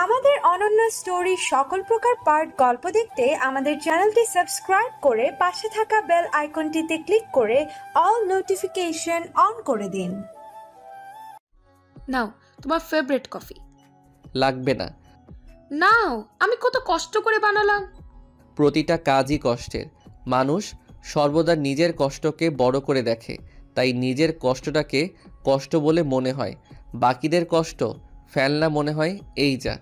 আমাদের অনন্য স্টোরি সকল প্রকার পার্ট গল্প দেখতে আমাদের চ্যানেলটি সাবস্ক্রাইব করে পাশে থাকা বেল আইকনটিতে ক্লিক করে অল নোটিফিকেশন অন করে দিন। নাও তোমার ফেভারিট কফি। লাগবে না। নাও, আমি কত কষ্ট করে বানালাম। প্রতিটা কাজই কষ্টের। মানুষ সর্বদা নিজের কষ্টকে বড় করে দেখে, তাই নিজের কষ্টটাকে কষ্ট বলে মনে হয়, বাকিদের কষ্ট ফেলনা মনে হয়। এই যা।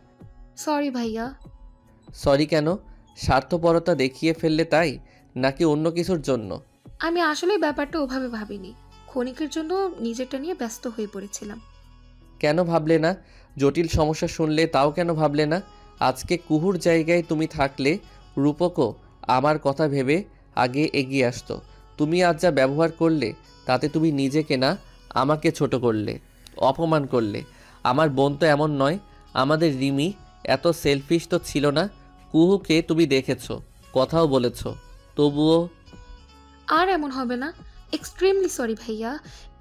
সরি ভাইয়া। সরি কেন? স্বার্থপরতা দেখিয়ে ফেললে তাই, নাকি অন্য কিছুর জন্য? আমি আসলে ব্যাপারটা ওভাবে ভাবিনি, ক্ষণিকের জন্য নিজেরটা নিয়ে ব্যস্ত হয়ে পড়েছিলাম। কেন ভাবলে না? জটিল সমস্যা শুনলে তাও কেন ভাবলে না? আজকে কুহুর জায়গায় তুমি থাকলে রূপকও আমার কথা ভেবে আগে এগিয়ে আসতো। তুমি আজ যা ব্যবহার করলে তাতে তুমি নিজেকে না আমাকে ছোট করলে, অপমান করলে। আমার বোন তো এমন নয়। আমাদের রিমি এত সেলফিশ তো ছিল না। কুহুকে তুমি দেখেছো, কথাও বলেছো, তবুও। আর এমন হবে না। এক্সট্রিমলি সরি ভাইয়া,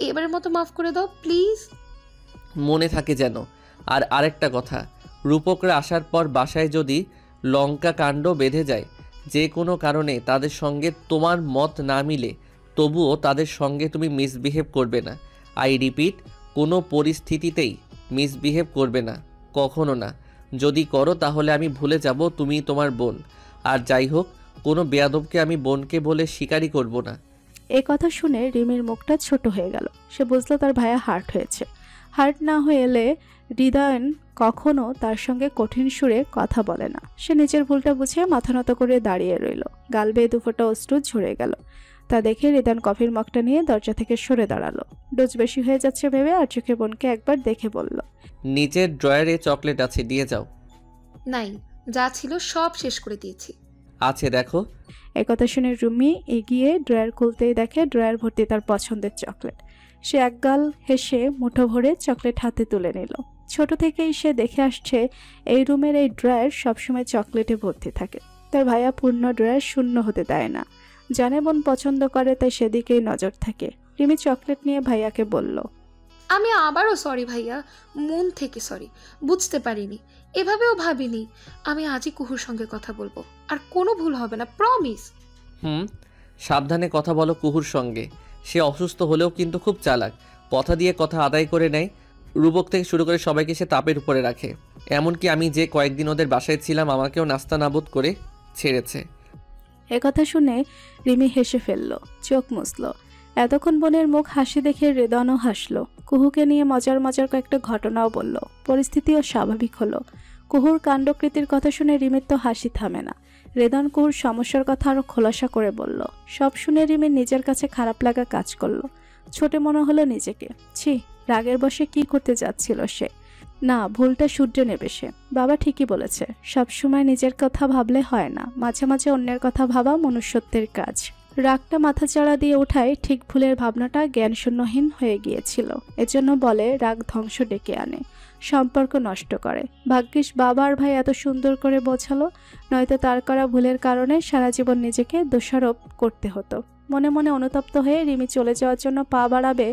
এবারের মতো মাফ করে দাও প্লিজ। মনে থাকে যেন। আর আরেকটা কথা, রূপকরা আসার পর বাসায় যদি লঙ্কা কাণ্ড বেঁধে যায়, যে কোনো কারণে তাদের সঙ্গে তোমার মত না মিলে, তবুও তাদের সঙ্গে তুমি মিসবিহেভ করবে না। আই রিপিট, কোনো পরিস্থিতিতেই মিসবিহেভ করবে না, কখনো না। যদি করো তাহলে আমি ভুলে যাব তুমি তোমার বোন। আর যাই হোক, কোনো বেয়াদবকে আমি বোনকে বলে স্বীকারই করব না। এ কথা শুনে রিমির মুখটা ছোট হয়ে গেল। সে বুঝলো তার ভাইয়া হার্ট হয়েছে। হার্ট না হয়ে এলে হৃদয়ন কখনো তার সঙ্গে কঠিন সুরে কথা বলে না। সে নিজের ভুলটা বুঝে মাথা নত করে দাঁড়িয়ে রইল। গাল বেয়ে দুফোঁটা অশ্রু ঝরে গেল। তা দেখে হৃদয়ন কফির মগটা নিয়ে দরজা থেকে সরে দাঁড়ালো। ডোজ বেশি হয়ে যাচ্ছে ভেবে আর চোখে বোনকে একবার দেখে বলল, নিচের ড্রয়ারে চকলেট আছে, দিয়ে যাও। নাই, যা ছিল সব শেষ করে দিয়েছি। আছে, দেখো। একথা শুনে রুমি এগিয়ে ড্রয়ার খুলতেই দেখে ড্রয়ার ভর্তি তার পছন্দের চকলেট। সে একগাল হেসে মুঠো ভরে চকলেট হাতে তুলে নিল। ছোট থেকেই সে দেখে আসছে এই রুমের এই ড্রয়ার সবসময় চকলেটে ভর্তি থাকে। তার ভাইয়া পূর্ণ ড্রয়ার শূন্য হতে দেয় না। জানে বোন পছন্দ করে, তাই সেদিকেই নজর থাকে। রিমি চকলেট নিয়ে ভাইয়াকে বলল, আমি আবারও সরি ভাইয়া, মন থেকে সরি। বুঝতে পারিনি, এভাবেও ভাবিনি। আমি আজই কুহুর সঙ্গে কথা বলবো, আর কোনো ভুল হবে না, প্রমিস। সাবধানে কথা বলো কুহুর সঙ্গে। সে অসুস্থ হলেও কিন্তু খুব চালাক, কথা দিয়ে কথা আদায় করে নেয়। রূপক থেকে শুরু করে সবাইকে সে তাপের উপরে রাখে। এমনকি আমি যে কয়েকদিন ওদের বাসায় ছিলাম, আমাকেও নাস্তা নাবুদ করে ছেড়েছে। একথা শুনে রিমি হেসে ফেলল, চোখ মুছল। এতক্ষণ বোনের মুখ হাসি দেখে হৃদয়নও হাসল। কুহুকে নিয়ে মজার মজার কয়েকটা ঘটনাও বলল। পরিস্থিতিও স্বাভাবিক হলো। কুহুর কাণ্ডকৃতির কথা শুনে রিমির তো হাসি থামে না। হৃদয়ন কুহুর সমস্যার কথা আরো খোলাসা করে বলল। সব শুনে রিমির নিজের কাছে খারাপ লাগা কাজ করলো। ছোট মনে হলো নিজেকে। ছি, রাগের বশে কি করতে যাচ্ছিল সে। না, ভুলটা শুধরে নেবে সে। বাবা ঠিকই বলেছে, সবসময় নিজের কথা ভাবলে হয় না, মাঝে মাঝে অন্যের কথা ভাবা মনুষ্যত্বের কাজ। রাগটা মাথাচাড়া দিয়ে ওঠায় ঠিক ভুলের ভাবনাটা জ্ঞানশূন্যহীন হয়ে গিয়েছিল। এজন্য বলে রাগ ধ্বংস ডেকে আনে, সম্পর্ক নষ্ট করে। ভাগ্যিস বাবা আর ভাই এত সুন্দর করে বোঝালো, নয়তো তার করা ভুলের কারণে সারা জীবন নিজেকে দোষারোপ করতে হতো। মনে মনে অনুতপ্ত হয়ে রিমি চলে যাওয়ার জন্য পা বাড়াবে,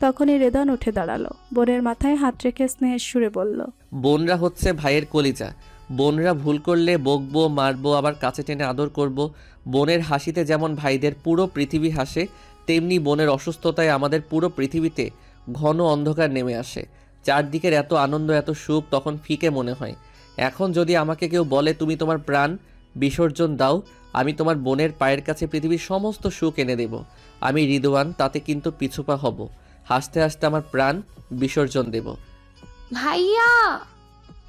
তখনই হৃদয়ন উঠে দাঁড়ালো। বোনের মাথায় হাত রেখে স্নেহের সুরে বলল, বোনরা হচ্ছে ভাইয়ের কলিজা। বোনরা ভুল করলে বকবো, মারবো, আবার কাছে টেনে আদর করব। বোনের হাসিতে যেমন ভাইদের পুরো পৃথিবী হাসে, তেমনি বোনের অসুস্থতায় আমাদের পুরো পৃথিবীতে ঘন অন্ধকার নেমে আসে। চারদিকের এত আনন্দ, এত সুখ তখন ফিকে মনে হয়। এখন যদি আমাকে কেউ বলে তুমি তোমার প্রাণ বিসর্জন দাও, আমি তোমার বোনের পায়ের কাছে পৃথিবীর সমস্ত সুখ এনে দেব। আমি হৃদওয়ান, তাতে কিন্তু পিছুপা হব। হাসতে হাসতে আমার প্রাণ বিসর্জন দেব। ভাইয়া!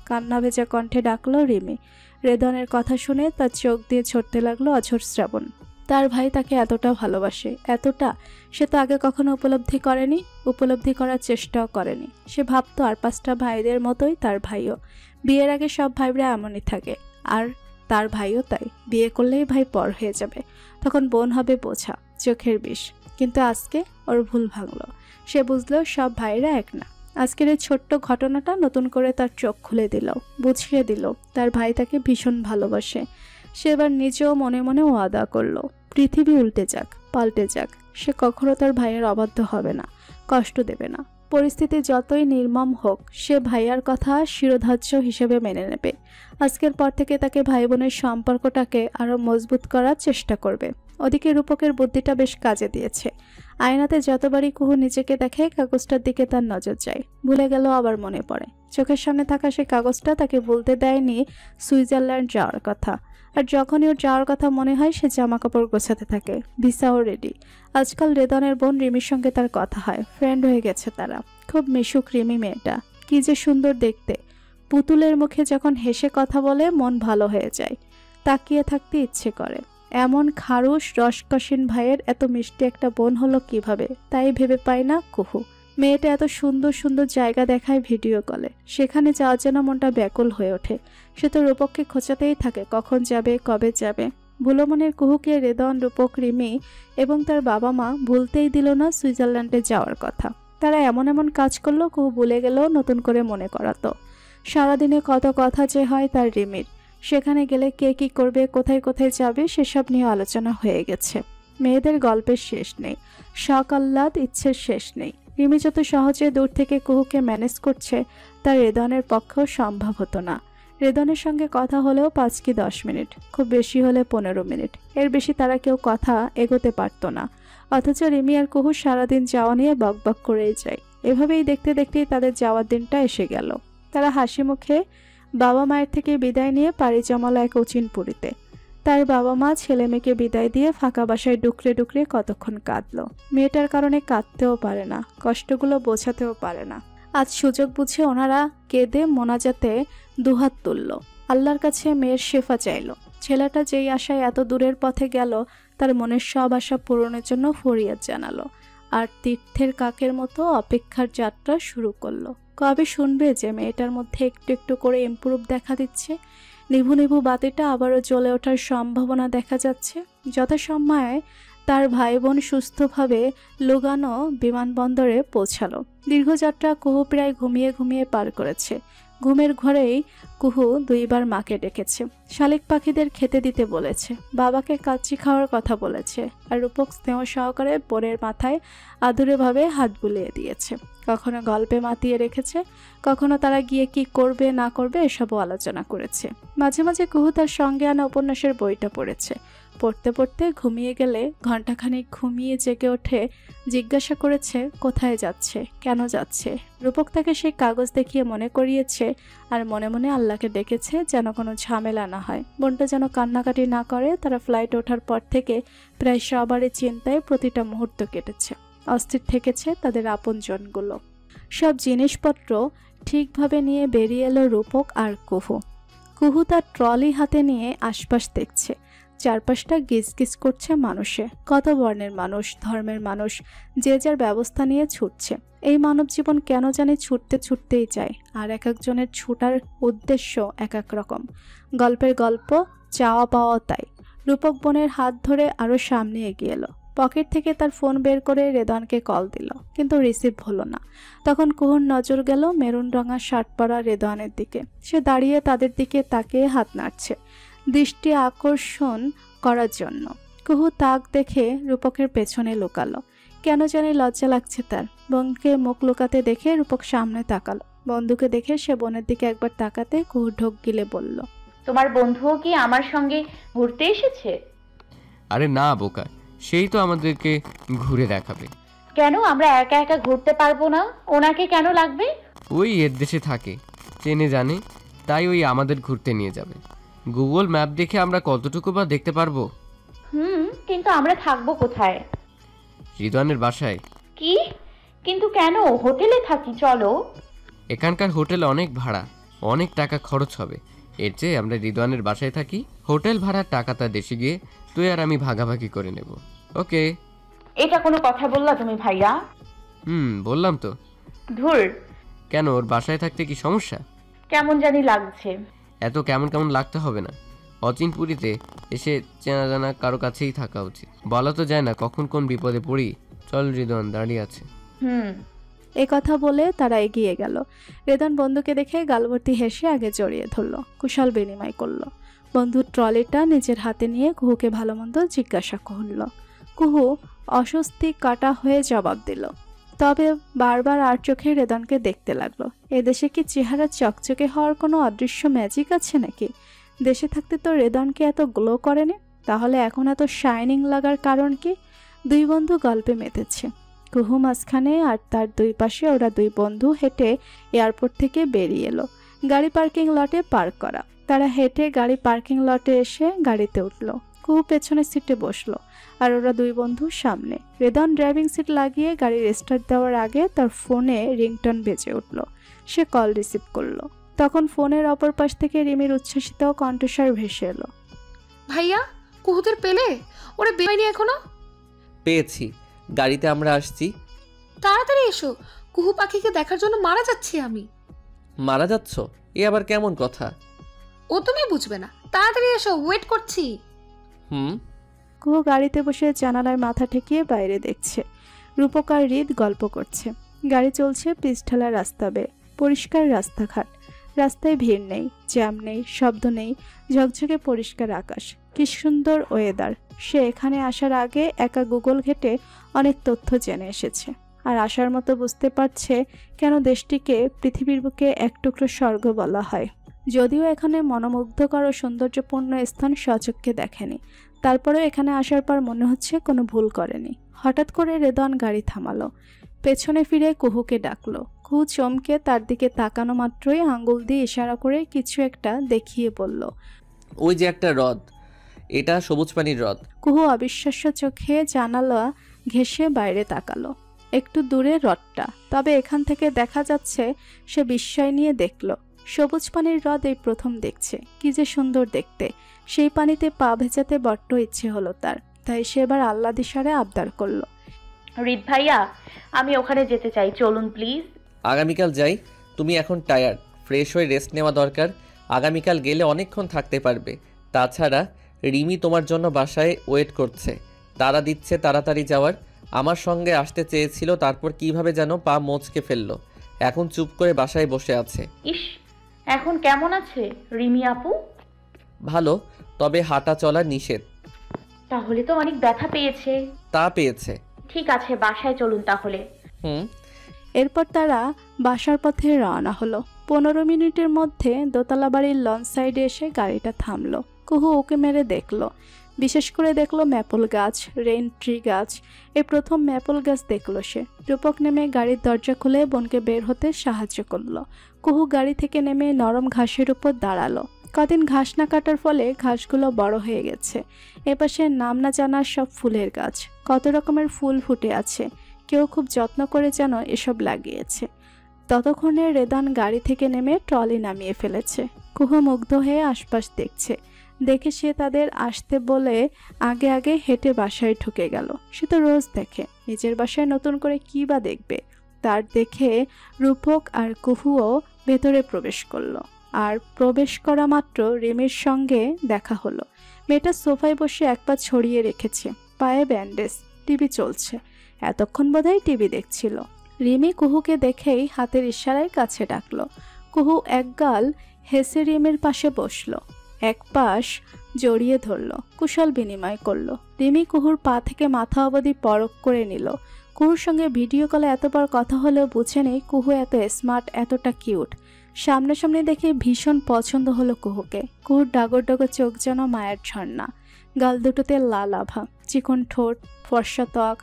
কান্না ভেজা কণ্ঠে ডাকলো রিমি। হৃদয়নের কথা শুনে তার চোখ দিয়ে ঝরতে লাগলো অঝোর শ্রাবণ। তার ভাই তাকে এতটা ভালোবাসে, এতটা সে তো আগে কখনো উপলব্ধি করেনি, উপলব্ধি করার চেষ্টাও করেনি। সে ভাবতো আর 5টা ভাইদের মতোই তার ভাইও। বিয়ের আগে সব ভাইরা এমনই থাকে, আর তার ভাইও তাই। বিয়ে করলেই ভাই পর হয়ে যাবে, তখন বোন হবে বোঝা, চোখের বিষ। কিন্তু আজকে ওর ভুল ভাঙলো। সে বুঝলো সব ভাইরা এক না। আজকের এই ছোট্ট ঘটনাটা নতুন করে তার চোখ খুলে দিল, বুঝিয়ে দিল তার ভাই তাকে ভীষণ ভালোবাসে। সে এবার নিজেও মনে মনে ওয়াদা করলো, পৃথিবী উল্টে যাক, পাল্টে যাক, সে কখনো তার ভাইয়ের অবাধ্য হবে না, কষ্ট দেবে না। পরিস্থিতি যতই নির্মম হোক সে ভাইয়ার কথা শিরোধার্য হিসেবে মেনে নেবে। আজকের পর থেকে তাকে ভাই বোনের সম্পর্কটাকে আরো মজবুত করার চেষ্টা করবে। ওদিকে রূপকের বুদ্ধিটা বেশ কাজে দিয়েছে। আয়নাতে যতবারই কুহু নিজেকে দেখে কাগজটার দিকে তার নজর যায়। ভুলে গেল আবার মনে পড়ে। চোখের সামনে থাকা সেই কাগজটা তাকে বলতে দেয়নি সুইজারল্যান্ড যাওয়ার কথা। আর যখনই ওর যাওয়ার কথা মনে হয় সে জামা কাপড় গোছাতে থাকে। ভিসাও রেডি। আজকাল রেদনের বোন রিমির সঙ্গে তার কথা হয়, ফ্রেন্ড হয়ে গেছে তারা। খুব মিশুক রিমি মেয়েটা, কি যে সুন্দর দেখতে। পুতুলের মুখে যখন হেসে কথা বলে মন ভালো হয়ে যায়, তাকিয়ে থাকতে ইচ্ছে করে। এমন খারুশ রসকসীন ভাইয়ের এত মিষ্টি একটা বোন হলো কিভাবে, তাই ভেবে পায় না কুহু। মেয়েটা এত সুন্দর সুন্দর জায়গা দেখায় ভিডিও কলে, সেখানে যাওয়ার জন্য মনটা ব্যাকুল হয়ে ওঠে। সে তো রূপককে খোঁচাতেই থাকে, কখন যাবে, কবে যাবে। ভুলো মনের কুহুকে রেদন, রূপক, রিমি এবং তার বাবা মা ভুলতেই দিল না সুইজারল্যান্ডে যাওয়ার কথা। তারা এমন এমন কাজ করলো কুহু ভুলে গেলেও নতুন করে মনে করাতো। সারাদিনে কত কথা যে হয় তার রিমির। সেখানে গেলে কে কি করবে, কোথায় কোথায় যাবে সেসব নিয়ে আলোচনা হয়ে গেছে। মেয়েদের গল্পের শেষ নেই, শখ আহ্লাদ, ইচ্ছের শেষ নেই। রিমি যত সহজে দূর থেকে কুহুকে ম্যানেজ করছে তা রেদনের পক্ষেও সম্ভব হতো না। রেদনের সঙ্গে কথা হলেও 5 কি 10 মিনিট, খুব বেশি হলে 15 মিনিট, এর বেশি তারা কেউ কথা এগোতে পারত না। অথচ রিমি আর কুহু সারাদিন যাওয়া নিয়ে বকবক করেই যায়। এভাবেই দেখতে দেখতেই তাদের যাওয়ার দিনটা এসে গেল। তারা হাসি মুখে বাবা মায়ের থেকে বিদায় নিয়ে পাড়ি জমালো এক অচিনপুরীতে। তার বাবা মা ছেলে মেয়েকে বিদায় দিয়ে ফাঁকা বাসায় ডুকরে ডুকরে কতক্ষণ কাঁদলো। মেয়েটার কারণে কাঁদতেও পারে না, কষ্টগুলো বোঝাতেও পারে না। আজ সুযোগ বুঝে ওনারা কেঁদে মোনাজাতে দুহাত তুলল, আল্লাহর কাছে মেয়ের শেফা চাইল। ছেলেটা যেই আশায় এত দূরের পথে গেল তার মনের সব আশা পূরণের জন্য ফরিয়াদ জানালো। আর তীর্থের কাকের মতো অপেক্ষার যাত্রা শুরু করলো। কবে শুনবে যে মেয়েটার মধ্যে একটু একটু করে ইমপ্রুভ দেখা দিচ্ছে, নিভু নিভু বাতিটা আবারও জ্বলে ওঠার সম্ভাবনা দেখা যাচ্ছে। যথাসময়ে তার ভাই বোন সুস্থভাবে লুগানো বিমানবন্দরে পৌঁছালো। দীর্ঘযাত্রা কুহু প্রায় ঘুমিয়ে ঘুমিয়ে পার করেছে। ঘুমের ঘরেই কুহু 2 বার মাকে ডেকেছে, শালিক পাখিদের খেতে দিতে বলেছে, বাবাকে কাচ্চি খাওয়ার কথা বলেছে। আর রূপক স্নেহ সহকারে বোনের মাথায় আদুরেভাবে হাত বুলিয়ে দিয়েছে। কখনো গল্পে মাতিয়ে রেখেছে, কখনো তারা গিয়ে কি করবে না করবে এসবও আলোচনা করেছে। মাঝে মাঝে কুহু তার সঙ্গে আনা উপন্যাসের বইটা পড়েছে। পড়তে পড়তে ঘুমিয়ে গেলে ঘণ্টাখানিক ঘুমিয়ে জেগে ওঠে, জিজ্ঞাসা করেছে কোথায় যাচ্ছে, কেন যাচ্ছে। রূপক তাকে সেই কাগজ দেখিয়ে মনে করিয়েছে আর মনে মনে আল্লাহকে ডেকেছে যেন কোনো ঝামেলা না হয়, বোনটা যেন কান্নাকাটি না করে। তারা ফ্লাইট ওঠার পর থেকে প্রায় সবারই চিন্তায় প্রতিটা মুহূর্ত কেটেছে। অস্থির থেকেছে তাদের আপনজনগুলো। সব জিনিসপত্র ঠিকভাবে নিয়ে বেরিয়ে এলো রূপক আর কুহু। কুহু তার ট্রলি হাতে নিয়ে আশপাশ দেখছে। চারপাশটা গিজগিজ করছে মানুষে। কত বর্ণের মানুষ, ধর্মের মানুষ, যে যার ব্যবস্থা নিয়ে ছুটছে। এই মানব জীবন কেন জানি ছুটতে ছুটতেই যায়, আর এক একজনের ছুটার উদ্দেশ্য এক এক রকম। গল্পের গল্প, চাওয়া পাওয়া তাই। রূপক বোনের হাত ধরে আরো সামনে এগিয়ে এলো। পকেট থেকে তার ফোন বের করে রেদনকে কল দিল, কিন্তু রিসিভ হলো না। তখন কুহুর নজর গেল মেরুন রঙা শার্ট পরা রেদনের দিকে। সে দাঁড়িয়ে তাদের দিকে তাকিয়ে হাত নাড়ছে দৃষ্টি আকর্ষণ করার জন্য। কুহু তাক দেখে রূপকের পেছনে লুকালো। কেন জানি লজ্জা লাগছে তার। বোনকে মুখ লুকাতে দেখে রূপক সামনে তাকালো। বন্ধুকে দেখে সে বোনের দিকে একবার তাকাতে কুহু ঢোক গিলে বলল, তোমার বন্ধুও কি আমার সঙ্গে ঘুরতে এসেছে? আরে না বোকা, সেই তো আমাদেরকে ঘুরে দেখাবে। কেন আমরা একা একা ঘুরতে পারবো না? ওনাকে কেন লাগবে? ওই এর দেশে থাকে, চেনে জানে, তাই ওই আমাদের ঘুরতে নিয়ে যাবে। গুগল ম্যাপ দেখে আমরা কতটুকু বা দেখতে পারবো? কিন্তু আমরা থাকবো কোথায়? রিদওয়ানের বাসায়। কি? কিন্তু কেন? হোটেলে থাকি, চলো। এখানকার হোটেল অনেক ভাড়া, অনেক টাকা খরচ হবে। এর চেয়ে আমরা রিদওয়ানের বাসায় থাকি, হোটেল ভাড়ার টাকাটা দেশে গিয়ে তুই আর আমি ভাগাভাগি করে নেব। ওকে? এটা কোনো কথা বললা তুমি ভাইয়া? বললাম তো। ধুর। কেন, ওর বাসায় থাকতে কি সমস্যা? কেমন জানি লাগছে। এত কেমন কেমন লাগতে হবে না। অচিনপুরীতে এসে চেনা জানা কারো কাছেই থাকা উচিত। বলা তো যায় না কখন কোন বিপদে পড়ি। চল, রিদওয়ান দাঁড়িয়ে আছে। এই কথা বলে তারা এগিয়ে গেল। রেদন বন্ধুকে দেখে গালভর্তি হেসে আগে জড়িয়ে ধরলো, কুশল বিনিময় করলো। বন্ধুর ট্রলিটা নিজের হাতে নিয়ে কুহুকে ভালো মন্দ জিজ্ঞাসা করল। কুহু অস্বস্তি কাটা হয়ে জবাব দিল, তবে বারবার আর চোখে রেদনকে দেখতে লাগলো। এদেশে কি চেহারা চকচকে হওয়ার কোনো অদৃশ্য ম্যাজিক আছে নাকি? দেশে থাকতে তো রেদনকে এত গ্লো করেনি, তাহলে এখন এত শাইনিং লাগার কারণ কি? দুই বন্ধু গল্পে মেতেছে। কুহু মাঝখানে আর তার দুই পাশে ওরা দুই বন্ধু হেঁটে এয়ারপোর্ট থেকে বেরিয়ে এলো। গাড়ি পার্কিং লটে পার্ক করা। তারা হেঁটে গাড়ি পার্কিং লটে এসে গাড়িতে উঠলো। কুহু পেছনের সিটে বসলো আর ওরা দুই বন্ধু সামনে। রেদন ড্রাইভিং সিট লাগিয়ে গাড়ি স্টার্ট দেওয়ার আগে তার ফোনে রিংটোন বেজে উঠল। সে কল রিসিভ করলো। তখন ফোনের অপর পাশ থেকে রিমির উচ্ছ্বাসিত কণ্ঠস্বর ভেসে এলো। ভাইয়া, কুহুদের পেলে? ওরা বেরোয়নি এখনো? পেয়েছি, গাড়িতে আমরা আসছি। তাড়াতাড়ি এসো, কুহু পাখিকে দেখার জন্য মারা যাচ্ছি আমি। মারা যাচ্ছ? এ আবার কেমন কথা? ও তুমি বুঝবে না, তাড়াতাড়ি এসো, ওয়েট করছি। কুহু গাড়িতে বসে জানালায় মাথা ঠেকিয়ে বাইরে দেখছে। রূপক আর হৃদ গল্প করছে। গাড়ি চলছে পিচঢালা রাস্তা বেয়ে। পরিষ্কার রাস্তাঘাট, রাস্তায় ভিড় নেই, জ্যাম নেই, শব্দ নেই, ঝকঝকে পরিষ্কার আকাশ। কি সুন্দর ওয়েদার। সে এখানে আসার আগে একা গুগল ঘেটে অনেক তথ্য জেনে এসেছে, আর আসার মতো বুঝতে পারছে কেন দেশটিকে পৃথিবীর বুকে এক টুকরো স্বর্গ বলা হয়। যদিও এখানে মনোমুগ্ধকর ও সৌন্দর্যপূর্ণ স্থান সচক্ষে দেখেনি, তারপরেও এখানে আসার পর মনে হচ্ছে কোনো ভুল করেনি। হঠাৎ করে রেদন গাড়ি থামালো। পেছনে ফিরে কুহুকে ডাকলো। কুহু চমকে তার দিকে তাকানো মাত্রই আঙ্গুল দিয়ে ইশারা করে কিছু একটা দেখিয়ে বলল, ওই যে একটা হ্রদ, এটা সবুজ পানির হ্রদ। কুহু অবিশ্বাস্য চোখে জানালা ঘেঁষে বাইরে তাকালো। একটু দূরে হ্রদটা, তবে এখান থেকে দেখা যাচ্ছে। সে বিস্ময় নিয়ে দেখল, সবুজ পানির হ্রদ এই প্রথম দেখছে। কি যে সুন্দর দেখতে। সেই পানিতে পা ভেজাতে বড্ড ইচ্ছে হলো তার, তাই সে এবার আহ্লাদিস্বরে আবদার করলো, হৃদ ভাইয়া, আমি ওখানে যেতে চাই, চলুন প্লিজ। আগামীকাল যাই। তুমি এখন টায়ার্ড, ফ্রেশ হয়ে রেস্ট নেওয়া দরকার। আগামীকাল গেলে অনেকক্ষণ থাকতে পারবে। তাছাড়া রিমি তোমার জন্য বাসায় ওয়েট করছে, তারা দিচ্ছে তাড়াতাড়ি যাওয়ার। আমার সঙ্গে আসতে চেয়েছিল, তারপর কিভাবে যেন পা মোচকে ফেললো। এখন চুপ করে বাসায় বসে আছে। ইস, এখন কেমন আছে রিমি আপু? ভালো, তবে হাঁটা চলা নিষেধ। তাহলে তো অনেক ব্যথা পেয়েছে। তা পেয়েছে। ঠিক আছে, বাসায় চলুন তাহলে। এরপর তারা বাসার পথে রওনা হলো। 15 মিনিটের মধ্যে দোতলা বাড়ির লঞ্চ সাইডে এসে গাড়িটা থামলো। কুহু ওকে মেরে দেখলো। বিশেষ করে দেখলো ম্যাপল গাছ, রেইন ট্রি গাছ। এই প্রথম ম্যাপল গাছ দেখলো সে। রূপক নেমে গাড়ির দরজা খুলে বোনকে বের হতে সাহায্য করলো। কুহু গাড়ি থেকে নেমে নরম ঘাসের উপর দাঁড়ালো। কদিন ঘাস না কাটার ফলে ঘাসগুলো বড় হয়ে গেছে। এপাশে নাম না জানার সব ফুলের গাছ, কত রকমের ফুল ফুটে আছে। কেউ খুব যত্ন করে যেন এসব লাগিয়েছে। ততক্ষণে রেদান গাড়ি থেকে নেমে ট্রলি নামিয়ে ফেলেছে। কুহু মুগ্ধ হয়ে আশপাশ দেখছে। দেখে সে তাদের আসতে বলে আগে আগে হেঁটে বাসায় ঢুকে গেল। সে তো রোজ দেখে, নিজের বাসায় নতুন করে কি বা দেখবে। তার দেখে রূপক আর কুহুও ভেতরে প্রবেশ করলো। আর প্রবেশ করা মাত্র রিমির সঙ্গে দেখা হলো। মেয়েটা সোফায় বসে এক পা ছড়িয়ে রেখেছে, পায়ে ব্যান্ডেজ, টিভি চলছে। এতক্ষণ বোধহয় টিভি দেখছিল। রিমি কুহুকে দেখেই হাতের ইশারায় কাছে ডাকলো। কুহু এক গাল হেসে রিমির পাশে বসলো, এক পাশ জড়িয়ে ধরলো, কুশল বিনিময় করলো। রিমি কুহুর পা থেকে মাথা অবধি পরখ করে নিল। কুহুর সঙ্গে ভিডিও কলে এতবার কথা হলেও বুঝে নেই কুহু এত স্মার্ট, এতটা কিউট। সামনাসামনি দেখে ভীষণ পছন্দ হলো কুহুকে। কুহুর ডাগর ডাগর চোখ যেন মায়ের ঝর্ণা, গাল দুটোতে লাল আভা, চিকন ঠোঁট, ফর্সা ত্বক।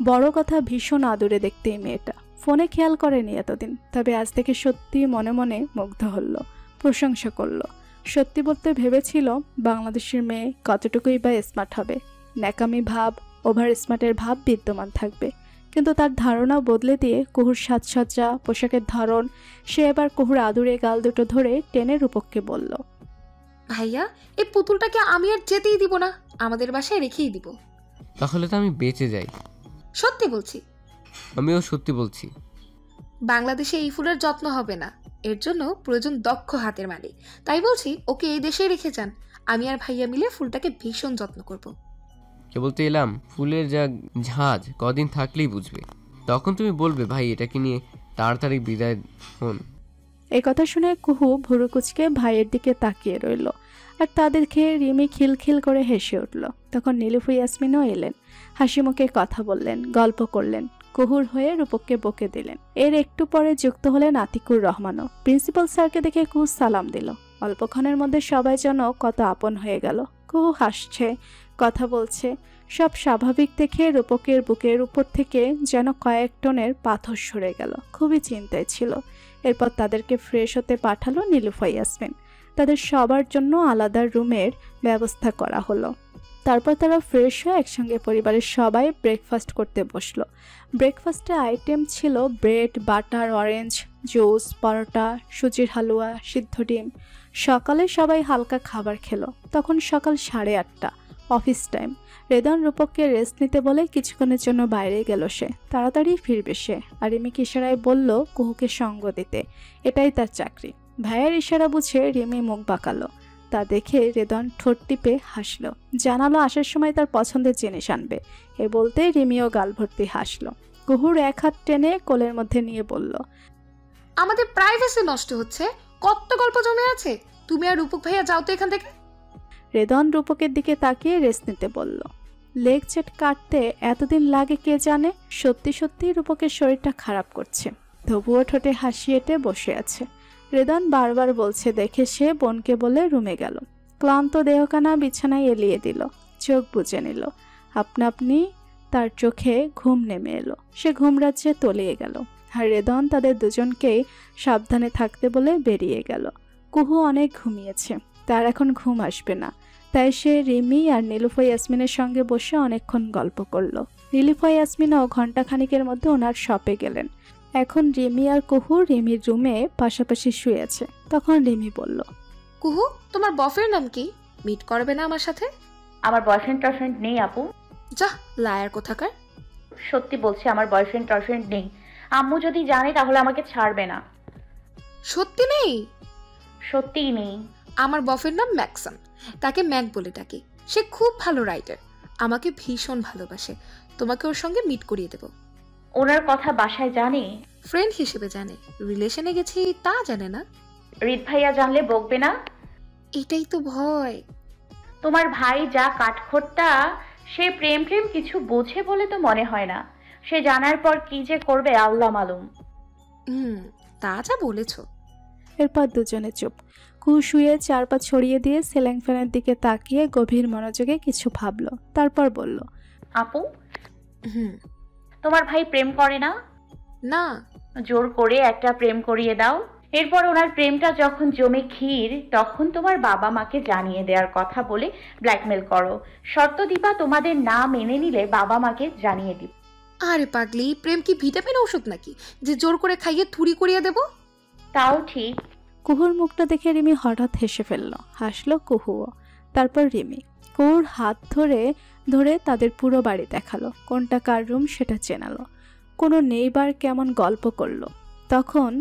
বড় কথা, ভীষণ আদুরে দেখতে এই মেয়েটা। ফোনে খেয়াল করেনি এতদিন, তবে আজ থেকে সত্যি মনে মনে মুগ্ধ হলো, প্রশংসা করলো। সত্যি বলতে ভেবেছিল বাংলাদেশের মেয়ে কতটুকুই বা স্মার্ট হবে। ন্যাকামি ভাব, ওভার স্মার্টের ভাব বিদ্যমান থাকবে। কিন্তু তার ধারণাও বদলে দিয়ে কুহুর সাজসজ্জা, পোশাকের ধরন। সে এবার কুহুর আদুরে গাল দুটো ধরে টেনে রূপককে বলল, ভাইয়া, এই পুতুলটাকে আমি আর যেতেই দিব না, আমাদের বাসায় রেখেই দিব। তাহলে তো আমি বেঁচে যাই। সত্যি বলছি। আমিও সত্যি বলছি। বাংলাদেশে এই ফুলের যত্ন হবে না, এর জন্য প্রয়োজন দক্ষ হাতের মালিক। তাই বলছি ওকে এই দেশে রেখে যান, আমি আর ভাইয়া মিলে ফুলটাকে ভীষণ যত্ন করব। কে বলতে এলাম, ফুলের যা ঝাঁজ কদিন থাকলেই বুঝবে। তখন তুমি বলবে ভাই এটাকে নিয়ে তাড়াতাড়ি বিদায় হন। এই কথা শুনে কুহু ভুরু কুচকে ভাইয়ের দিকে তাকিয়ে রইল। আর তাদের খেয়ে রিমি খিলখিল করে হেসে উঠল। তখন নীলুফ ইয়াসমিনও এলেন, হাসি মুখে কথা বললেন, গল্প করলেন। কুহুর হয়ে রূপককে বকে দিলেন। এর একটু পরে যুক্ত হলেন আতিকুর রহমানও। প্রিন্সিপাল স্যারকে দেখে কুহু সালাম দিল। অল্পক্ষণের মধ্যে সবাই যেন কত আপন হয়ে গেল। কুহু হাসছে, কথা বলছে, সব স্বাভাবিক দেখে রূপকের বুকের উপর থেকে যেন কয়েক টনের পাথর সরে গেল। খুবই চিন্তায় ছিল। এরপর তাদেরকে ফ্রেশ হতে পাঠালো নীলুফা ইয়াসমিন। তাদের সবার জন্য আলাদা রুমের ব্যবস্থা করা হলো। তারপর তারা ফ্রেশ হয়ে একসঙ্গে পরিবারের সবাই ব্রেকফাস্ট করতে বসলো। ব্রেকফাস্টের আইটেম ছিল ব্রেড, বাটার, অরেঞ্জ জুস, পরোটা, সুজির হালুয়া, সিদ্ধ ডিম। সকালে সবাই হালকা খাবার খেলো। তখন সকাল 8:30, অফিস টাইম। রেদন রূপককে রেস্ট নিতে বলে কিছুক্ষণের জন্য বাইরে গেল সে। তাড়াতাড়ি ফিরবে সে। আর রিমিকে ইশারায় বলল কুহুকে সঙ্গ দিতে, এটাই তার চাকরি। ভাইয়ের ইশারা বুঝে রিমি মুখ বাঁকালো। তা দেখে রেদন ঠোঁট টিপে হাসলো। জানালো আসার সময় তার পছন্দের জিনিস আনবে। এ বলতেই রিমিও গাল ভর্তি হাসলো। কুহুর এক হাত টেনে কোলের মধ্যে নিয়ে বলল, আমাদের প্রাইভেসি নষ্ট হচ্ছে, কত গল্প জমে আছে। তুমি আর রূপক ভাইয়া যাও তো এখান থেকে। রেদন রূপকের দিকে তাকিয়ে রেস্ট নিতে বলল। লেগ চেট কাটতে এতদিন লাগে কে জানে। সত্যি সত্যি রূপকের শরীরটা খারাপ করছে। তবুও ঠোঁটে হাসি এঁটে বসে আছে। রেদন বারবার বলছে দেখে সে বোনকে বলে রুমে গেল। ক্লান্ত দেহখানা বিছানায় এলিয়ে দিল। চোখ বুজে নিল। আপনা আপনি তার চোখে ঘুম নেমে এলো। সে ঘুম রাজ্যে তলিয়ে গেল। আর রেদন তাদের দুজনকেই সাবধানে থাকতে বলে বেরিয়ে গেল। কুহু অনেক ঘুমিয়েছে, তার এখন ঘুম আসবে না। তাই সে রিমি আর নীলুফা ইয়াসমিনের সঙ্গে বসে অনেকক্ষণ গল্প করলো। নীলুফা ইয়াসমিনও ঘণ্টাখানিকের মধ্যে ওনার শপে গেলেন। এখন রিমি আর কুহু রিমির রুমে পাশাপাশি শুয়ে আছে। তখন রিমি বলল, কুহু, তোমার বফের নাম কি? মিট করবে না আমার সাথে? আমার বয়ফ্রেন্ড টয়ফ্রেন্ড নেই আপু। যা, লায়ার কোথাকার। সত্যি বলছি, আমার বয়ফ্রেন্ড টয়ফ্রেন্ড নেই। আম্মু যদি জানে তাহলে আমাকে ছাড়বে না। সত্যি নেই? সত্যিই নেই। আমার বফের নাম ম্যাক্সন, তাকে ম্যাক বলে ডাকি। সে খুব ভালো রাইটার, আমাকে ভীষণ ভালোবাসে। তোমাকে ওর সঙ্গে মিট করিয়ে দেব। ওনার কথা বাসায় জানে? ফ্রেন্ড হিসেবে জানে, রিলেশনে গেছি তা জানে না। রিত ভাইয়া জানলে বকবে না? এটাই তো ভয়। তোমার ভাই যা কাঠখোট্টা, সে প্রেম প্রেম কিছু বোঝে বলে তো মনে হয় না। সে জানার পর কি যে করবে আল্লাহ মালুম। তা যা বলেছ। এরপর দুজনে চুপ। কুহু শুয়ে 4 পা ছড়িয়ে দিয়ে সিলিং ফ্যানের দিকে তাকিয়ে গভীর মনোযোগে কিছু ভাবলো। তারপর বলল, আপু, তোমার ভাই প্রেম করে না? না। জোর করে একটা প্রেম করিয়ে দাও। এরপর ওনার প্রেমটা যখন জমে ক্ষীর, তখন তোমার বাবা মাকে জানিয়ে দেওয়ার কথা বলে ব্ল্যাকমেল করো। শর্ত দিবা তোমাদের না মেনে নিলে বাবা মাকে জানিয়ে দিব। আরে পাগলি, প্রেম কি ভিটামিন ওষুধ নাকি যে জোর করে খাইয়ে থুড়ি করিয়ে দেব? তাও ঠিক। কুহুর মুখটা দেখে রিমি হঠাৎ হেসে ফেলল। হাসলো কুহুও। তারপর রিমি কুহুর হাত ধরে ধরে তাদের পুরো বাড়ি দেখালো। কোনটা কার রুম সেটা চেনালো। কোনো নেইবার কেমন গল্প করলো। তখন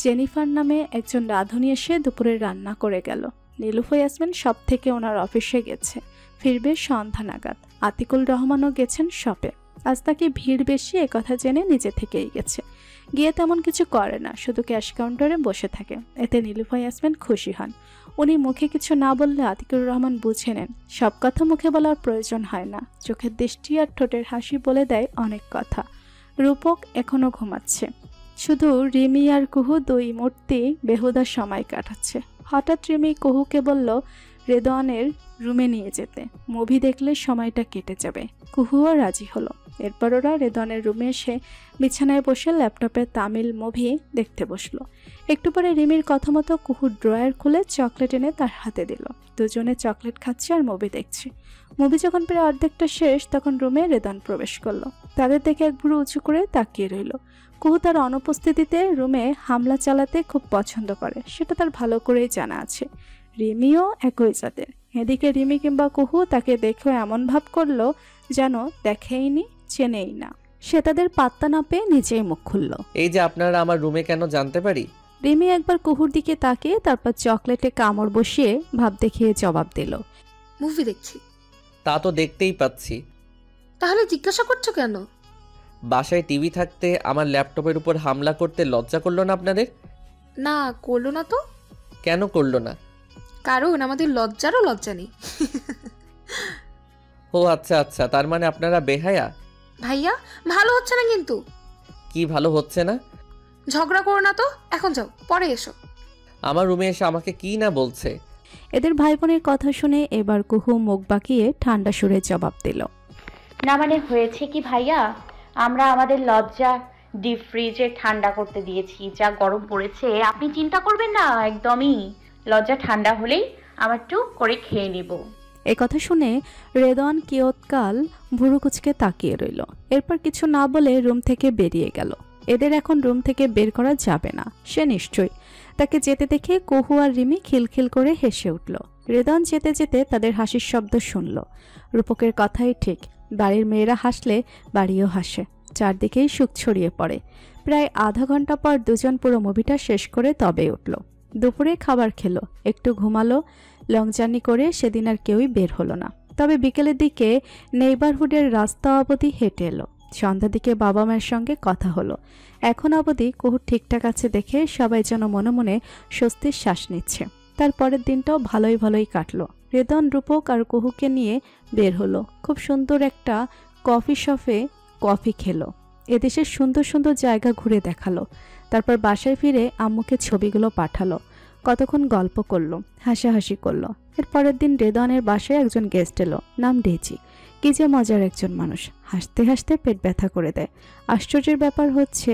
জেনিফার নামে একজন রাঁধুনি এসে দুপুরে রান্না করে গেল। নীলুফা ইয়াসমিন সব থেকে ওনার অফিসে গেছে, ফিরবে সন্ধ্যা নাগাদ। আতিকুল রহমানও গেছেন শপে। আজ তাকে ভিড় বেশি একথা জেনে নিজে থেকেই গেছে। গিয়ে তেমন কিছু করে না, শুধু ক্যাশ কাউন্টারে বসে থাকে। এতে নীলুফা ইয়াসমিন খুশি হন। উনি মুখে কিছু না বললে আতিকুর রহমান বুঝে নেন সব কথা মুখে বলার প্রয়োজন হয় না। চোখের দৃষ্টি আর ঠোঁটের হাসি বলে দেয় অনেক কথা। রূপক এখনো ঘুমাচ্ছে। শুধু রিমি আর কুহু দুই মূর্তি বেহুদা সময় কাটাচ্ছে। হঠাৎ রিমি কুহুকে বলল রেদওয়ানের রুমে নিয়ে যেতে, মুভি দেখলে সময়টা কেটে যাবে। কুহুও রাজি হলো। এরপর ওরা রেদওয়ানের রুমে এসে বিছানায় বসে ল্যাপটপে তামিল মুভি দেখতে বসলো। একটু পরে রিমির কথা মতো কুহু ড্রয়ার খুলে চকলেট এনে তার হাতে দিল। দুজনে চকলেট খাচ্ছে আর মুভি দেখছে। মুভি যখন প্রায় অর্ধেকটা শেষ, তখন রুমে রেদওয়ান প্রবেশ করলো। তাদের দেখে এক ভুরু উঁচু করে তাকিয়ে রইল। কুহু তার অনুপস্থিতিতে রুমে হামলা চালাতে খুব পছন্দ করে, সেটা তার ভালো করেই জানা আছে। রিমিও একই জাতের। এদিকে রিমি কিংবা কুহু তাকে দেখেও এমন ভাব করলো যেন দেখেইনি, চেনেই না। সে তাদের পাত্তা না পেয়ে নিজেই মুখ খুলল। এই যে আপনারা আমার রুমে কেন জানতে পারি? রিমি একবার কুহুর দিকে তাকিয়ে তারপর চকলেটে কামড় বসিয়ে ভাব দেখিয়ে জবাব দিল, মুভি দেখছি। তা তো দেখতেই পাচ্ছি। তাহলে জিজ্ঞাসা করছো কেন? বাসায় টিভি থাকতে আমার ল্যাপটপের উপর হামলা করতে লজ্জা করলো না আপনাদের? না, করলো না তো। কেন করলো না? কারণ আমাদের লজ্জারও লজ্জা নেই। ও আচ্ছা আচ্ছা, তার মানে আপনারা বেহায়া। ভাইয়া ভালো হচ্ছে না কিন্তু। কি ভালো হচ্ছে না? ঝগড়া করো না তো, এখন যাও, পরে এসো। আমার রুমে এসে আমাকে কি না বলছে। এদের ভাই বোনের কথা শুনে এবার কুহু মুখ বাঁকিয়ে ঠান্ডা সুরে জবাব দিল। না মানে হয়েছে কি ভাইয়া, আমরা আমাদের লজ্জা ডিপ ফ্রিজে ঠান্ডা করতে দিয়েছি। যা গরম পড়েছে আপনি চিন্তা করবেন না, একদমই। লজ্জা ঠান্ডা হলেই আমার টুক করে খেয়ে নিব। এ কথা শুনে রেদওয়ান কিয়ৎকাল ভুরু কুচকে তাকিয়ে রইল। এরপর কিছু না বলে রুম থেকে বেরিয়ে গেল। এদের এখন রুম থেকে বের করা যাবে না, সে নিশ্চয়ই। তাকে যেতে দেখে কুহু আর রিমি খিলখিল করে হেসে উঠল। রেদওয়ান যেতে যেতে তাদের হাসির শব্দ শুনল। রূপকের কথাই ঠিক, বাড়ির মেয়েরা হাসলে বাড়িও হাসে। চারদিকেই সুখ ছড়িয়ে পড়ে। প্রায় আধা ঘন্টা পর দুজন পুরো মুভিটা শেষ করে তবে উঠল। দুপুরে খাবার খেলো, একটু ঘুমালো। লং জার্নি করে সেদিন আর কেউই বের হলো না। তবে বিকেলের দিকে নেইবারহুডের রাস্তা অবধি হেঁটে এলো। সন্ধ্যার দিকে বাবা মায়ের সঙ্গে কথা হলো। এখন অবধি কুহু ঠিকঠাক আছে দেখে সবাই যেন মনে মনে স্বস্তির শ্বাস নিচ্ছে। তার পরের দিনটাও ভালোই কাটলো। রেদন, রূপক আর কুহুকে নিয়ে বের হলো। খুব সুন্দর একটা কফি শপে কফি খেলো। এদেশের সুন্দর সুন্দর জায়গা ঘুরে দেখালো। তারপর বাসায় ফিরে আম্মুকে ছবিগুলো পাঠালো। কতক্ষণ গল্প করলো, হাসাহাসি করলো। এর পরের দিন রেদনের বাসায় একজন গেস্ট এলো, নাম ডেজি। কি যে মজার একজন মানুষ, হাসতে হাসতে পেট ব্যথা করে দেয়। আশ্চর্যের ব্যাপার হচ্ছে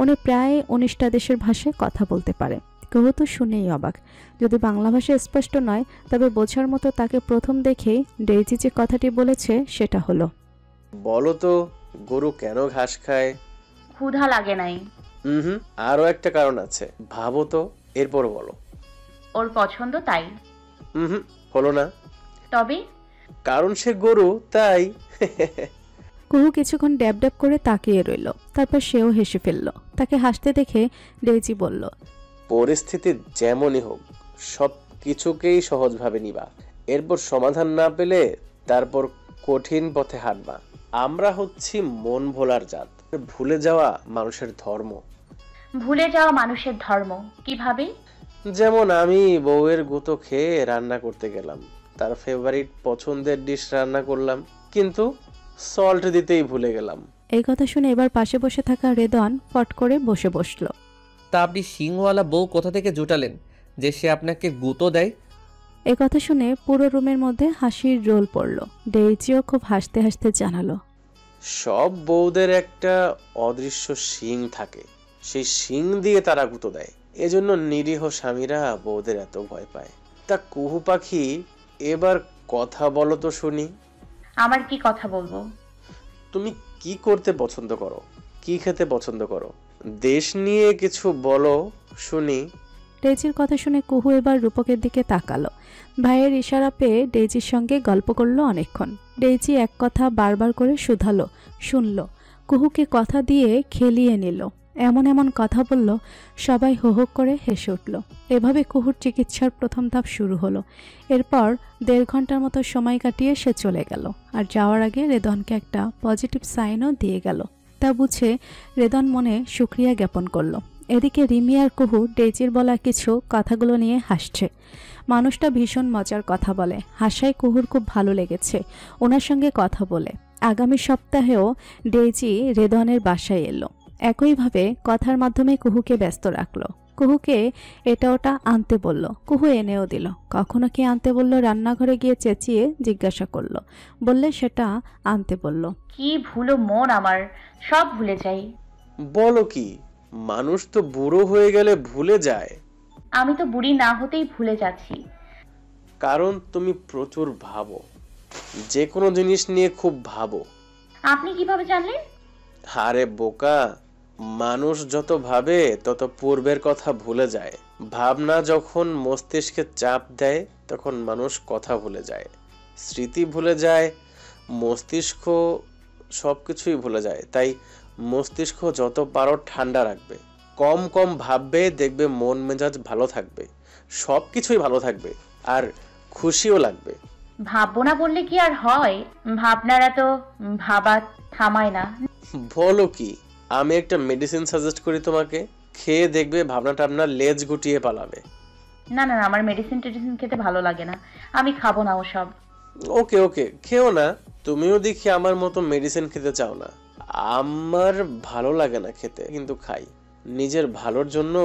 উনি প্রায় 19টা দেশের ভাষায় কথা বলতে পারে। কেউ তো শুনেই অবাক। যদি বাংলা ভাষা স্পষ্ট নয়, তবে বোঝার মতো তাকে প্রথম দেখেই ডেজি যে কথাটি বলেছে সেটা হলো, বলো তো গরু কেন ঘাস খায়? ক্ষুধা লাগে নাই। আরো একটা কারণ আছে, ভাবো তো, এরপর বলো। ওর পছন্দ তাই। হলো না। তবে কারণ সে গরু, তাই। কুহু কিছুক্ষণ ড্যাব ড্যাব করে তাকিয়ে রইল। তারপর সেও হেসে ফেলল। তাকে হাসতে দেখে ডেজি বলল, পরিস্থিতি যেমনই হোক সব কিছুকেই সহজভাবে নিবা। এরপর সমাধান না পেলে তারপর কঠিন পথে হাঁটবা। আমরা হচ্ছি মন ভোলার জাত। ভুলে যাওয়া মানুষের ধর্ম। ভুলে যাওয়া মানুষের ধর্ম কিভাবে? যেমন আমি বউয়ের গুঁতো খেয়ে রান্না করতে গেলাম, তার ফেভারিট পছন্দের ডিশ রান্না করলাম, কিন্তু সল্ট দিতেই ভুলে গেলাম। এই কথা শুনে এবার পাশে বসে থাকা রেদন ফট করে বসে বসল। তা আপনি শিংওয়ালা বউ কোথা থেকে জুটালেন যে সে আপনাকে গুঁতো দেয়? এ কথা শুনে পুরো রুমের মধ্যে হাসির রোল পড়ল। ডেইজিও খুব হাসতে হাসতে জানালো, সব বউদের একটা অদৃশ্য শিং থাকে, সেই শিং দিয়ে তারা গুঁতো দেয়। এজন্য নিরীহ স্বামীরা বউদের এত ভয় পায়। তা কুহু পাখি, এবার কথা বলো তো শুনি। আমার কি কথা বলবো? তুমি কি করতে পছন্দ করো, কি খেতে পছন্দ করো, দেশ নিয়ে কিছু বলো শুনি। ডেইজির কথা শুনে কুহু এবার রূপকের দিকে তাকালো। ভাইয়ের ইশারা পেয়ে ডেইজির সঙ্গে গল্প করলো অনেকক্ষণ। ডেইজি এক কথা বারবার করে শুধালো, শুনলো। কুহুকে কথা দিয়ে খেলিয়ে নিল। এমন এমন কথা বলল, সবাই হো হো করে হেসে উঠল। এভাবে কুহুর চিকিৎসার প্রথম ধাপ শুরু হলো। এরপর 1.5 ঘন্টার মতো সময় কাটিয়ে সে চলে গেল। আর যাওয়ার আগে রেদনকে একটা পজিটিভ সাইনও দিয়ে গেল। তা বুঝে রেদন মনে শুকরিয়া জ্ঞাপন করলো। এদিকে রিমি আর কুহু ডেইজির বলা কিছু কথাগুলো নিয়ে হাসছে। মানুষটা ভীষণ মজার কথা বলে। হাসায় কুহুর খুব ভালো লেগেছে ওনার সঙ্গে কথা বলে। আগামী সপ্তাহেও ডেইজি রেদনের বাসায় এলো। একইভাবে কথার মাধ্যমে কুহুকে ব্যস্ত রাখলো। কুহুকে এটা ওটা আনতে বলল, কুহু এনেও দিল। কখনো কি আনতে বলল রান্নাঘরে গিয়ে চেঁচিয়ে জিজ্ঞাসা করলো, বললে সেটা আনতে বলল। কি ভুলো মন আমার, সব ভুলে যাই। বলো কি, মানুষ তো বুড়ো হয়ে গেলে ভুলে যায়। আমি তো বুড়ি না হতেই ভুলে যাচ্ছি। কারণ তুমি প্রচুর ভাবো, যে কোনো জিনিস নিয়ে খুব ভাবো। আপনি কিভাবে জানলেন? আরে বোকা, মানুষ যত ভাবে তত পূর্বের কথা ভুলে যায়। ভাবনা যখন মস্তিষ্কে চাপ দেয় তখন মানুষ কথা ভুলে যায়, স্মৃতি ভুলে যায়, মস্তিষ্ক সবকিছুই ভুলে যায়। তাই মস্তিষ্ক যত পারো ঠান্ডা রাখবে, কম কম ভাববে, দেখবে মন মেজাজ ভালো থাকবে, সবকিছুই ভালো থাকবে আর খুশিও লাগবে। ভাববো না বললে কি আর হয়? ভাবনারা তো ভাবা থামায় না। বলো কি, আমি একটা মেডিসিন সাজেস্ট করি তোমাকে, খেয়ে দেখবে ভাবনা টাবনা লেজ গুটিয়ে পালাবে। না না, আমার মেডিসিন টেডিসিন খেতে ভালো লাগে না, আমি খাবো না ওসব। ওকে ওকে, খেও না। তুমিও দেখি আমার মতো মেডিসিন খেতে চাও না। আমার ভালো লাগে না খেতে, কিন্তু খাই। নিজের ভালোর জন্য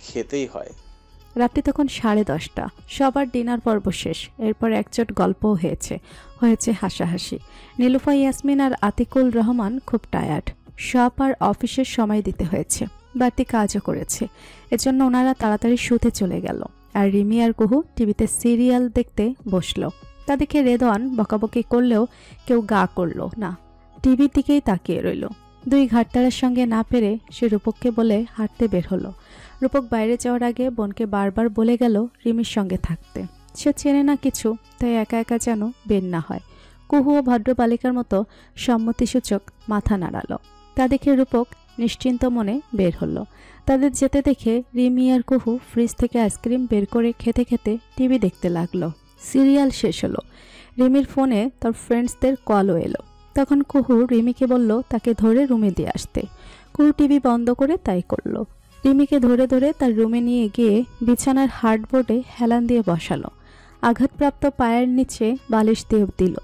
খেতেই হয়। রাত্রি তখন 10:30। সবার ডিনার পর্ব শেষ। এরপর একচোট গল্পও হয়েছে হাসাহাসি। নীলুফা, ইয়াসমিন আর আতিকুল রহমান খুব টায়ার্ড। সব আর অফিসের সময় দিতে হয়েছে, বাড়তি কাজও করেছে। এজন্য ওনারা তাড়াতাড়ি শুতে চলে গেল। আর রিমি আর কুহু টিভিতে সিরিয়াল দেখতে বসলো। তা দেখে রেদওয়ান বকাবকি করলেও কেউ গা করলো না, টিভির দিকেই তাকিয়ে রইল। দুই ঘাটতারার সঙ্গে না পেরে সে রূপককে বলে হাঁটতে বের হলো। রূপক বাইরে যাওয়ার আগে বোনকে বারবার বলে গেল রিমির সঙ্গে থাকতে। সে চেনে না কিছু, তাই একা একা যেন বের না হয়। কুহুও ভদ্র বালিকার মতো সম্মতিসূচক মাথা নাড়ালো। তা দেখে রূপক নিশ্চিন্ত মনে বের হলো। তাদের যেতে দেখে রিমি আর কুহু ফ্রিজ থেকে আইসক্রিম বের করে খেতে খেতে টিভি দেখতে লাগলো। সিরিয়াল শেষ হলো। রিমির ফোনে তার ফ্রেন্ডসদের কলও এলো। তখন কুহু রিমিকে বলল তাকে ধরে রুমে দিয়ে আসতে। কুহু টিভি বন্ধ করে তাই করলো। রিমিকে ধরে ধরে তার রুমে নিয়ে গিয়ে বিছানার হার্ডবোর্ডে হেলান দিয়ে বসালো। আঘাতপ্রাপ্ত পায়ের নিচে বালিশ দিয়ে দিল।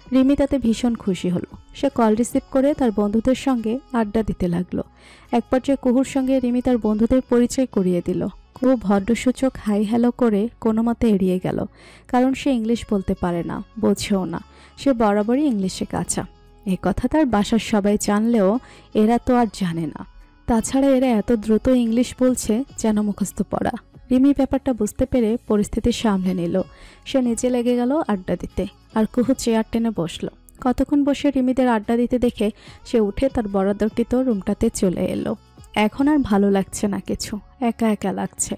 রিমি তাতে ভীষণ খুশি হলো। সে কল রিসিভ করে তার বন্ধুদের সঙ্গে আড্ডা দিতে লাগলো। এক পর্যায়ে কুহুর সঙ্গে রিমি তার বন্ধুদের পরিচয় করিয়ে দিল। কুহু ভদ্রসূচক হাই হ্যালো করে কোনো মতে এড়িয়ে গেল, কারণ সে ইংলিশ বলতে পারে না, বোঝেও না। সে বরাবরই ইংলিশে কাঁচা। এ কথা তার বাসার সবাই জানলেও এরা তো আর জানে না। তাছাড়া এরা এত দ্রুত ইংলিশ বলছে যেন মুখস্থ পড়া। রিমি ব্যাপারটা বুঝতে পেরে পরিস্থিতি সামলে নিল। সে নিজে লেগে গেল আড্ডা দিতে, আর কুহু চেয়ার টেনে বসলো। কতক্ষণ বসে রিমিদের আড্ডা দিতে দেখে সে উঠে তার বরাদ্দকৃত রুমটাতে চলে এলো। এখন আর ভালো লাগছে না কিছু, একা একা লাগছে।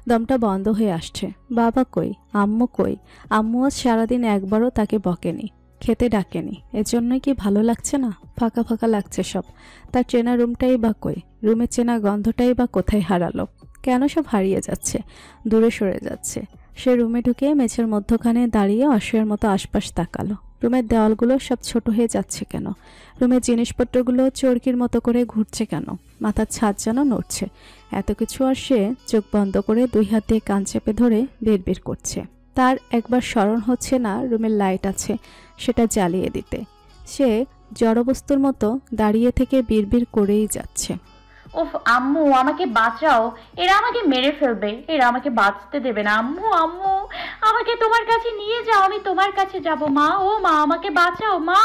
দমটা বন্ধ হয়ে আসছে। বাবা কই, আম্মু কই? আম্মু আজ সারাদিন একবারও তাকে বকেনি, খেতে ডাকেনি। এজন্যই কি ভালো লাগছে না? ফাঁকা ফাঁকা লাগছে সব। তার চেনা রুমটাই বা কই? রুমে চেনা গন্ধটাই বা কোথায় হারালো? কেন সব হারিয়ে যাচ্ছে, দূরে সরে যাচ্ছে? সে রুমে ঢুকে মেঝের মধ্যখানে দাঁড়িয়ে অসহায়ের মতো আশপাশ তাকালো। রুমের দেওয়ালগুলো সব ছোট হয়ে যাচ্ছে কেন? রুমের জিনিসপত্রগুলো চরকির মতো করে ঘুরছে কেন? মাথার ছাদ যেন নড়ছে। এত কিছু আর সে চোখ বন্ধ করে দুই হাত দিয়ে কান চেপে ধরে বিড়বিড় করছে। তার একবার স্মরণ হচ্ছে না রুমের লাইট আছে, সেটা জ্বালিয়ে দিতে। সে জড়বস্তুর মতো দাঁড়িয়ে থেকে বিড়বিড় করেই যাচ্ছে। ওফ আম্মু, আমাকে বাঁচাও, এরা আমাকে মেরে ফেলবে, এরা আমাকে বাঁচতে দেবে না। আম্মু আম্মু, আমাকে তোমার কাছে নিয়ে যাও, আমি তোমার কাছে যাব। মা, ও মা, আমাকে বাঁচাও মা।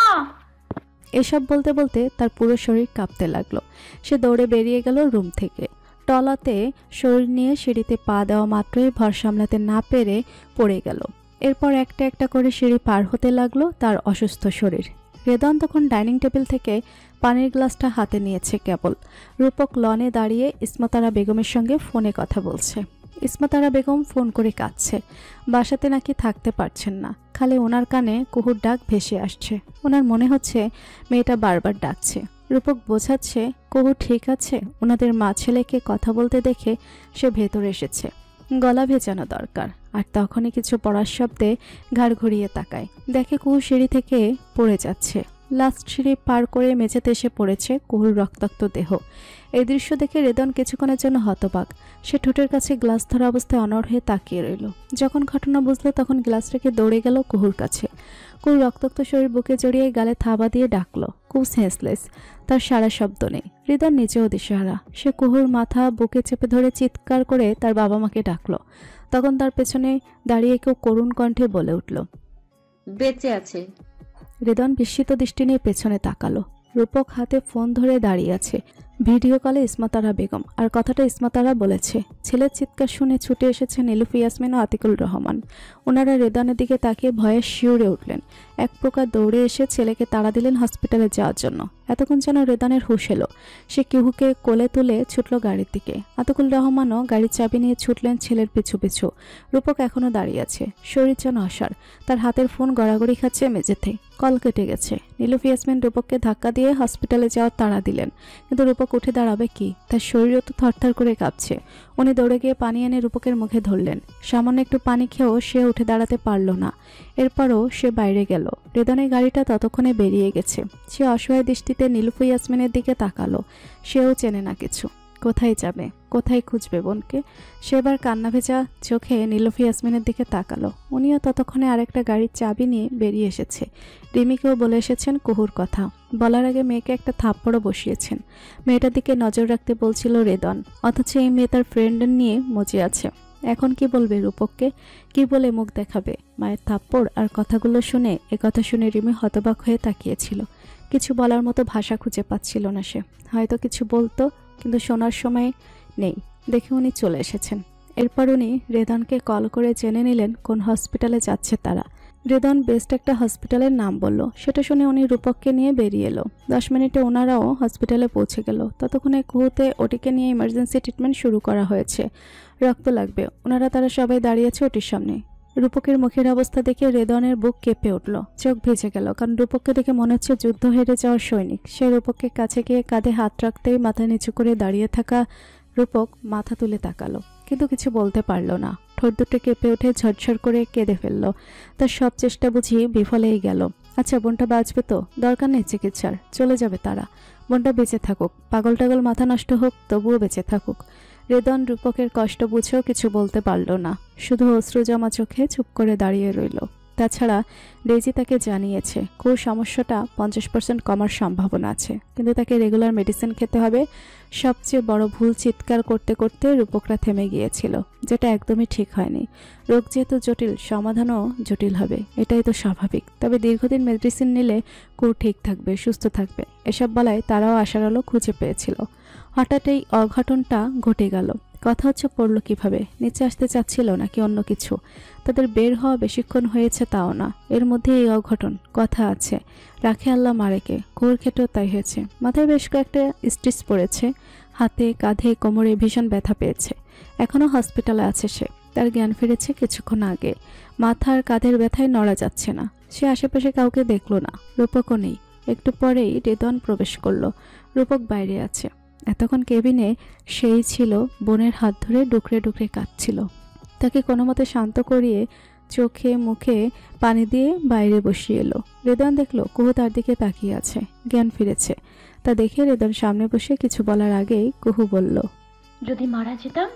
এসব বলতে বলতে তার পুরো শরীর কাঁপতে লাগলো। সে দৌড়ে বেরিয়ে গেল রুম থেকে। টলাতে শরীর নিয়ে সিঁড়িতে পা দেওয়া মাত্রই ভর সামলাতে না পেরে পড়ে গেল। এরপর একটা একটা করে সিঁড়ি পার হতে লাগলো তার অসুস্থ শরীর। রেদন তখন ডাইনিং টেবিল থেকে পানির গ্লাসটা হাতে নিয়েছে কেবল। রূপক লনে দাঁড়িয়ে ইসমাতারা বেগমের সঙ্গে ফোনে কথা বলছে। ইসমাতারা বেগম ফোন করে কাঁদছে। বাসাতে নাকি থাকতে পারছেন না। খালি ওনার কানে কুহুর ডাক ভেসে আসছে। ওনার মনে হচ্ছে মেয়েটা বারবার ডাকছে। রূপক বোঝাচ্ছে কুহু ঠিক আছে। ওনাদের মা ছেলেকে কথা বলতে দেখে সে ভেতরে এসেছে। গলা ভেজানো দরকার। আর তখনই কিছু পড়ার শব্দে ঘাড় ঘুরিয়ে তাকায়। দেখে কুহু সিঁড়ি থেকে পড়ে যাচ্ছে। লাস্ট সিঁড়ি পার করে মেঝেতে এসে পড়েছে কুহুর রক্তাক্ত দেহ। এই দৃশ্য দেখে রেদন কিছুক্ষণের জন্য হতবাক। সে ঠোঁটের কাছে গ্লাস ধরা অবস্থায় অনড় হয়ে তাকিয়ে রইল। যখন ঘটনা বুঝলো তখন গ্লাস রেখে দৌড়ে গেল কুহুর কাছে। কুহুর রক্তাক্ত শরীর বুকে জড়িয়ে গালে থাবা দিয়ে ডাকলো। কুহু সেন্সলেস, তার সারা শব্দ নেই। রিদন নিজেও দিশেহারা। সে কুহুর মাথা বুকে চেপে ধরে চিৎকার করে তার বাবা মাকে ডাকলো। তখন তার পেছনে দাঁড়িয়ে কেউ করুণ কণ্ঠে বলে উঠল, বেঁচে আছে। রিদন বিস্মিত দৃষ্টি নিয়ে পেছনে তাকালো। রূপক হাতে ফোন ধরে দাঁড়িয়ে আছে। ভিডিও কলে ইসমাতারা বেগম। আর কথাটা ইসমাতারা বলেছে। ছেলের চিৎকার শুনে ছুটে এসেছে নীলুফা, ইয়াসমিন ও আতিকুল রহমান। ওনারা রেদনের দিকে তাকিয়ে ভয়ে শিউরে উঠলেন। এক প্রকার দৌড়ে এসে ছেলেকে তাড়া দিলেন হসপিটালে যাওয়ার জন্য। এতক্ষণ যেন রেদনের হুঁশ এলো। সে কিহুকে কোলে তুলে ছুটল গাড়ির দিকে। আতিকুল রহমানও গাড়ির চাবি নিয়ে ছুটলেন ছেলের পিছু পিছু। রূপক এখনো দাঁড়িয়ে আছে, শরীর যেন অসাড়। তার হাতের ফোন গড়াগড়ি খাচ্ছে মেঝেতে। কল কেটে গেছে। নীলুফা, ইয়াসমিন রূপককে ধাক্কা দিয়ে হসপিটালে যাওয়ার তাড়া দিলেন। কিন্তু রূপক উঠে দাঁড়াবে কি? তার শরীরও তো থরথর করে কাঁপছে। উনি দৌড়ে গিয়ে পানি এনে রূপকের মুখে ধরলেন। সামান্য একটু পানি খেয়েও সে উঠে দাঁড়াতে পারল না। এরপরও সে বাইরে গেল। রেদনের গাড়িটা ততক্ষণে বেরিয়ে গেছে। সে অসহায় দৃষ্টিতে নীলুফা, ইয়াসমিনের দিকে তাকালো। সেও চেনে না কিছু। কোথায় যাবে? কোথায় খুঁজবে বোনকে? সে এবার কান্না ভেজা চোখে নীলফি ইয়াসমিনের দিকে তাকালো। উনিও ততক্ষণে আরেকটা গাড়ির চাবি নিয়ে বেরিয়ে এসেছে। রিমিকেও বলে এসেছেন কুহুর কথা। বলার আগে মেয়েকে একটা থাপ্পড়ও বসিয়েছেন। মেয়েটার দিকে নজর রাখতে বলছিল রেদন, অথচ এই মেয়ে তার ফ্রেন্ড নিয়ে মজে আছে। এখন কি বলবে রূপককে? কি বলে মুখ দেখাবে? মায়ের থাপ্পড় আর কথাগুলো শুনে কথা শুনে রিমি হতবাক হয়ে তাকিয়েছিল। কিছু বলার মতো ভাষা খুঁজে পাচ্ছিল না সে। হয়তো কিছু বলতো, কিন্তু শোনার সময় নেই। দেখে উনি চলে এসেছেন। এরপর উনি রেদনকে কল করে জেনে নিলেন কোন হসপিটালে যাচ্ছে তারা। রেদন বেস্ট একটা হসপিটালের নাম বলল। সেটা শুনে উনি রূপককে নিয়ে বেরিয়ে এলো। 10 মিনিটে ওনারাও হসপিটালে পৌঁছে গেল। ততক্ষণে কুহুতে ওটিকে নিয়ে ইমার্জেন্সি ট্রিটমেন্ট শুরু করা হয়েছে। রক্ত লাগবে। তারা সবাই দাঁড়িয়েছে ওটির সামনে। রূপকের মুখের অবস্থা দেখে রেদনের বুক কেঁপে উঠল, চোখ ভিজে গেল। কারণ রূপককে দেখে মনে হচ্ছে যুদ্ধ হেরে যাওয়ার সৈনিক। সে রূপককে কাছে গিয়ে কাঁধে হাত রাখতেই মাথা নিচু করে দাঁড়িয়ে থাকা রূপক মাথা তুলে তাকালো, কিন্তু কিছু বলতে পারল না। ঠোঁট দুটো কেঁপে উঠে ঝরঝর করে কেঁদে ফেলল। তার সব চেষ্টা বুঝি বিফলেই গেল। আচ্ছা, বোনটা বাঁচবে তো? দরকার নেই চিকিৎসার, চলে যাবে তারা। বোনটা বেঁচে থাকুক, পাগল টাগল মাথা নষ্ট হোক, তবুও বেঁচে থাকুক। রেদন রূপকের কষ্ট বুঝেও কিছু বলতে পারল না। শুধু অশ্রু জমা চোখে চুপ করে দাঁড়িয়ে রইল। তাছাড়া ডেইজি তাকে জানিয়েছে কুহুর সমস্যাটা 50% কমার সম্ভাবনা আছে, কিন্তু তাকে রেগুলার মেডিসিন খেতে হবে। সবচেয়ে বড় ভুল চিৎকার করতে করতে রূপকরা থেমে গিয়েছিল, যেটা একদমই ঠিক হয়নি। রোগ যেহেতু জটিল, সমাধানও জটিল হবে, এটাই তো স্বাভাবিক। তবে দীর্ঘদিন মেডিসিন নিলে কুহু ঠিক থাকবে, সুস্থ থাকবে, এসব বলায় তারাও আশার আলো খুঁজে পেয়েছিল। হঠাৎ এই অঘটনটা ঘটে গেল। কথা হচ্ছে পড়ল কিভাবে? নিচে আসতে চাচ্ছিল নাকি অন্য কিছু? তাদের বের হওয়া বেশিক্ষণ হয়েছে তাও না, এর মধ্যে এই অঘটন। কথা আছে, রাখে আল্লাহ মারেকে। কুহুর ক্ষেত্রেও তাই হয়েছে। মাথায় বেশ কয়েকটা স্টিচ পড়েছে, হাতে কাঁধে কোমরে ভীষণ ব্যথা পেয়েছে। এখনও হসপিটালে আছে সে। তার জ্ঞান ফিরেছে কিছুক্ষণ আগে। মাথার কাঁধের ব্যথায় নড়া যাচ্ছে না। সে আশেপাশে কাউকে দেখল না, রূপকও নেই। একটু পরেই রেদন প্রবেশ করলো। রূপক বাইরে আছে। এতক্ষণ কেবিনে সেই ছিল, বোনের হাত ধরে ডুকরে ডুকরে কাঁদছিল। তাকে কোনো মতে শান্ত করিয়ে চোখে মুখে পানি দিয়ে বাইরে বসিয়ে এলো। রেদন দেখলো কুহু তার দিকে তাকিয়ে আছে, জ্ঞান ফিরেছে। তা দেখে রেদন সামনে বসে কিছু বলার আগেই কুহু বলল, যদি মারা যেতাম?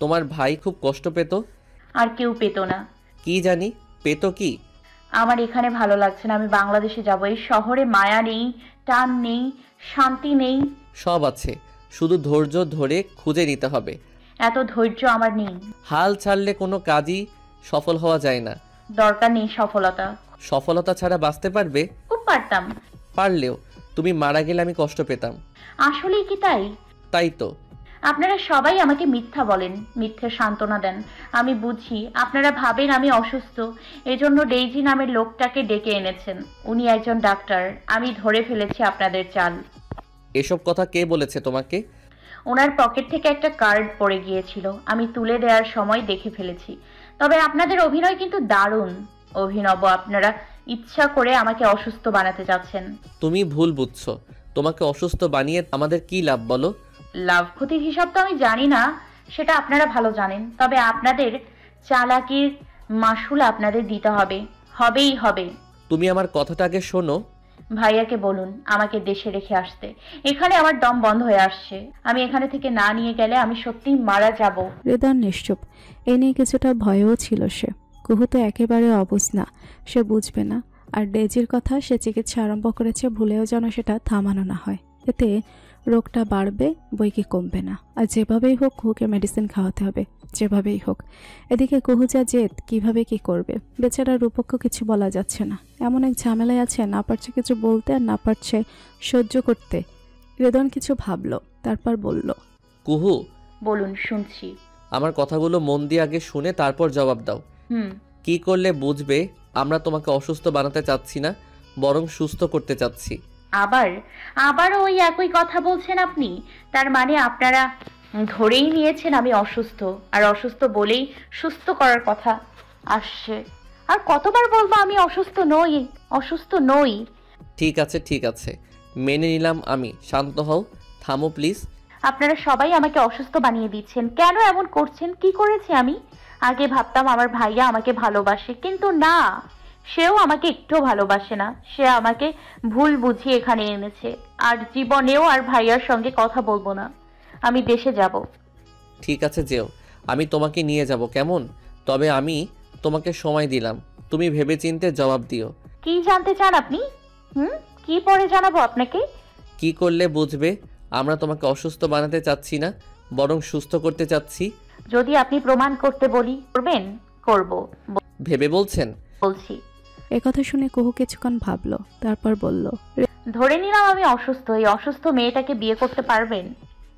তোমার ভাই খুব কষ্ট পেত? আর কেউ পেত না। কি জানি পেত কি? আমার এখানে ভালো লাগছে না, আমি বাংলাদেশে যাব। এই শহরে মায়া নেই, টান নেই, শান্তি নেই। সব আছে, শুধু ধৈর্য ধরে খুঁজে নিতে হবে। এত ধৈর্য আমার নেই। হাল ছাড়লে কোনো কাজই সফল হওয়া যায় না। দরকার নেই সফলতা। সফলতা ছাড়া বাঁচতে পারবে? খুব পারতাম। পারলেও তুমি মারা গেলে আমি কষ্ট পেতাম। আসলেই কি তাই? তাই তো। আপনারা সবাই আমাকে মিথ্যা বলেন, মিথ্যে সান্ত্বনা দেন। আমি বুঝি আপনারা ভাবেন আমি অসুস্থ, এজন্য ডেইজি নামের লোকটাকে ডেকে এনেছেন। উনি একজন ডাক্তার। আমি ধরে ফেলেছি আপনাদের চাল। এসব কথা কে বলেছে তোমাকে? ওনার পকেট থেকে একটা কার্ড পড়ে গিয়েছিল, আমি তুলে দেওয়ার সময় দেখে ফেলেছি। তবে আপনাদের অভিনয় কিন্তু দারুণ অভিনব। আপনারা ইচ্ছা করে আমাকে অসুস্থ বানাতে যাচ্ছেন। তুমি ভুল বুঝছো। তোমাকে অসুস্থ বানিয়ে আমাদের কি লাভ বলো? লাভ ক্ষতির হিসাব তো আমি জানি না, সেটা আপনারা ভালো জানেন। তবে আপনাদের চালাকির মাসুল আপনাদের দিতে হবে, হবেই হবে। তুমি আমার কথাটা আগে শোনো। ভাইয়াকে বলুন আমাকে দেশে রেখে আসতে। এখানে আমার দম বন্ধ হয়ে আসছে। আমি এখানে থেকে না নিয়ে গেলে আমি সত্যিই মারা যাব। রেদন নিশ্চুপ। এ নিয়ে কিছুটা ভয়ও ছিল সে। কুহু তো একেবারে অবুঝ না, সে বুঝবে না। আর ডেজির কথা সে চিকিৎসা আরম্ভ করেছে, ভুলেও যেন সেটা থামানো না হয়। এতে রোগটা বাড়বে, বইকে কমবে না। আর যেভাবেই হোক কুহুকে মেডিসিন খাওয়াতে হবে, যেভাবেই হোক। এদিকে কুহু যা জেদ, কিভাবে কি করবে। বেচারা রূপককে কিছু বলা যাচ্ছে না। এমন এক ঝামেলায় আছে, না পারছে কিছু বলতে আর না পারছে সহ্য করতে। রেদন কিছু ভাবলো, তারপর বলল, কুহু। বলুন, শুনছি। আমার কথাগুলো মন দিয়ে আগে শুনে তারপর জবাব দাও। কি করলে বুঝবে আমরা তোমাকে অসুস্থ বানাতে চাচ্ছি না, বরং সুস্থ করতে চাচ্ছি? আবার ওই একই কথা বলছেন আপনি? তার মানে আপনারা ধরেই নিয়েছেন আমি অসুস্থ, আর অসুস্থ বলেই সুস্থ করার কথা আসছে। আর কতবার বলবো আমি অসুস্থ নই। ঠিক আছে ঠিক আছে, মেনে নিলাম আমি। শান্ত হও, থামো প্লিজ। আপনারা সবাই আমাকে অসুস্থ বানিয়ে দিচ্ছেন। কেন এমন করছেন? কি করেছি আমি? আগে ভাবতাম আমার ভাইয়া আমাকে ভালোবাসে, কিন্তু না, সেও আমাকে একটু ভালোবাসে না। সে আমাকে ভুল বুঝিয়ে এখানে এনেছে। আর জীবনেও আর ভাইয়ার সঙ্গে কথা বলবো না। আমি দেশে যাব। ঠিক আছে যেও, আমি তোমাকে নিয়ে যাব কেমন? তবে আমি তোমাকে সময় দিলাম, তুমি ভেবেচিন্তে জবাব দিও। কি জানতে চান আপনি? কি পরে জানাবো আপনাকে? কি করলে বুঝবে আমরা তোমাকে অসুস্থ বানাতে চাচ্ছি না, বরং সুস্থ করতে চাচ্ছি। যদি আপনি প্রমাণ করতে বলি করবেন? করব। ভেবে বলছেন? বলছি। একথা শুনে কুহু কিছুক্ষণ ভাবলো, তারপর বলল। ধরে নিলাম আমি অসুস্থ, এই অসুস্থ মেয়েটাকে বিয়ে করতে পারবেন?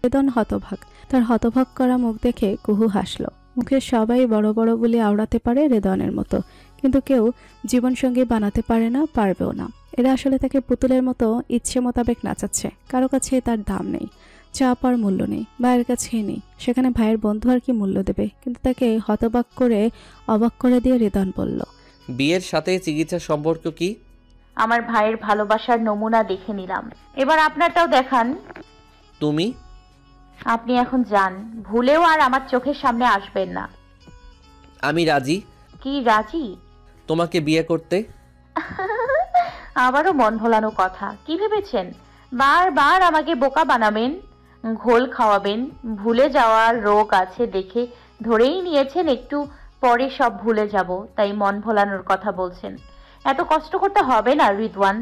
রেদন হতভাগ। তার হতভাগ করা মুখ দেখে কুহু হাসল। মুখে সবাই বড় বড় বলে আওড়াতে পারে রেদনের মতো, কিন্তু কেউ জীবনসঙ্গী বানাতে পারে না, পারবেও না। এরা আসলে তাকে পুতুলের মতো ইচ্ছে মোতাবেক নাচাচ্ছে, কারো কাছে তার দাম নেই, চা পাওয়ার মূল্য নেই, ভাইয়ের কাছেই নেই। সেখানে ভাইয়ের বন্ধু আর কি মূল্য দেবে? কিন্তু তাকে হতবাক করে অবাক করে দিয়ে রেদন বলল, বিয়ের সাথে চিকিৎসার সম্পর্ক কি? আমার ভাইয়ের ভালোবাসার নমুনা দেখে নিলাম, এবার আপনারটাও দেখান। তুমি? আপনি এখন যান, ভুলেও আর আমার চোখের সামনে আসবেন না। আমি রাজি। কি রাজি? তোমাকে বিয়ে করতে। আবারও মন ভোলানো কথা। কি ভেবেছেন বারবার আমাকে বোকা বানাবেন, ঘোল খাওয়াবেন? ভুলে যাওয়ার রোগ আছে দেখে ধরেই নিয়েছেন একটু পরে সব ভুলে যাব, তাই মন ভোলানোর কথা বলছেন। এত কষ্ট করতে হবে না রিদওয়ান।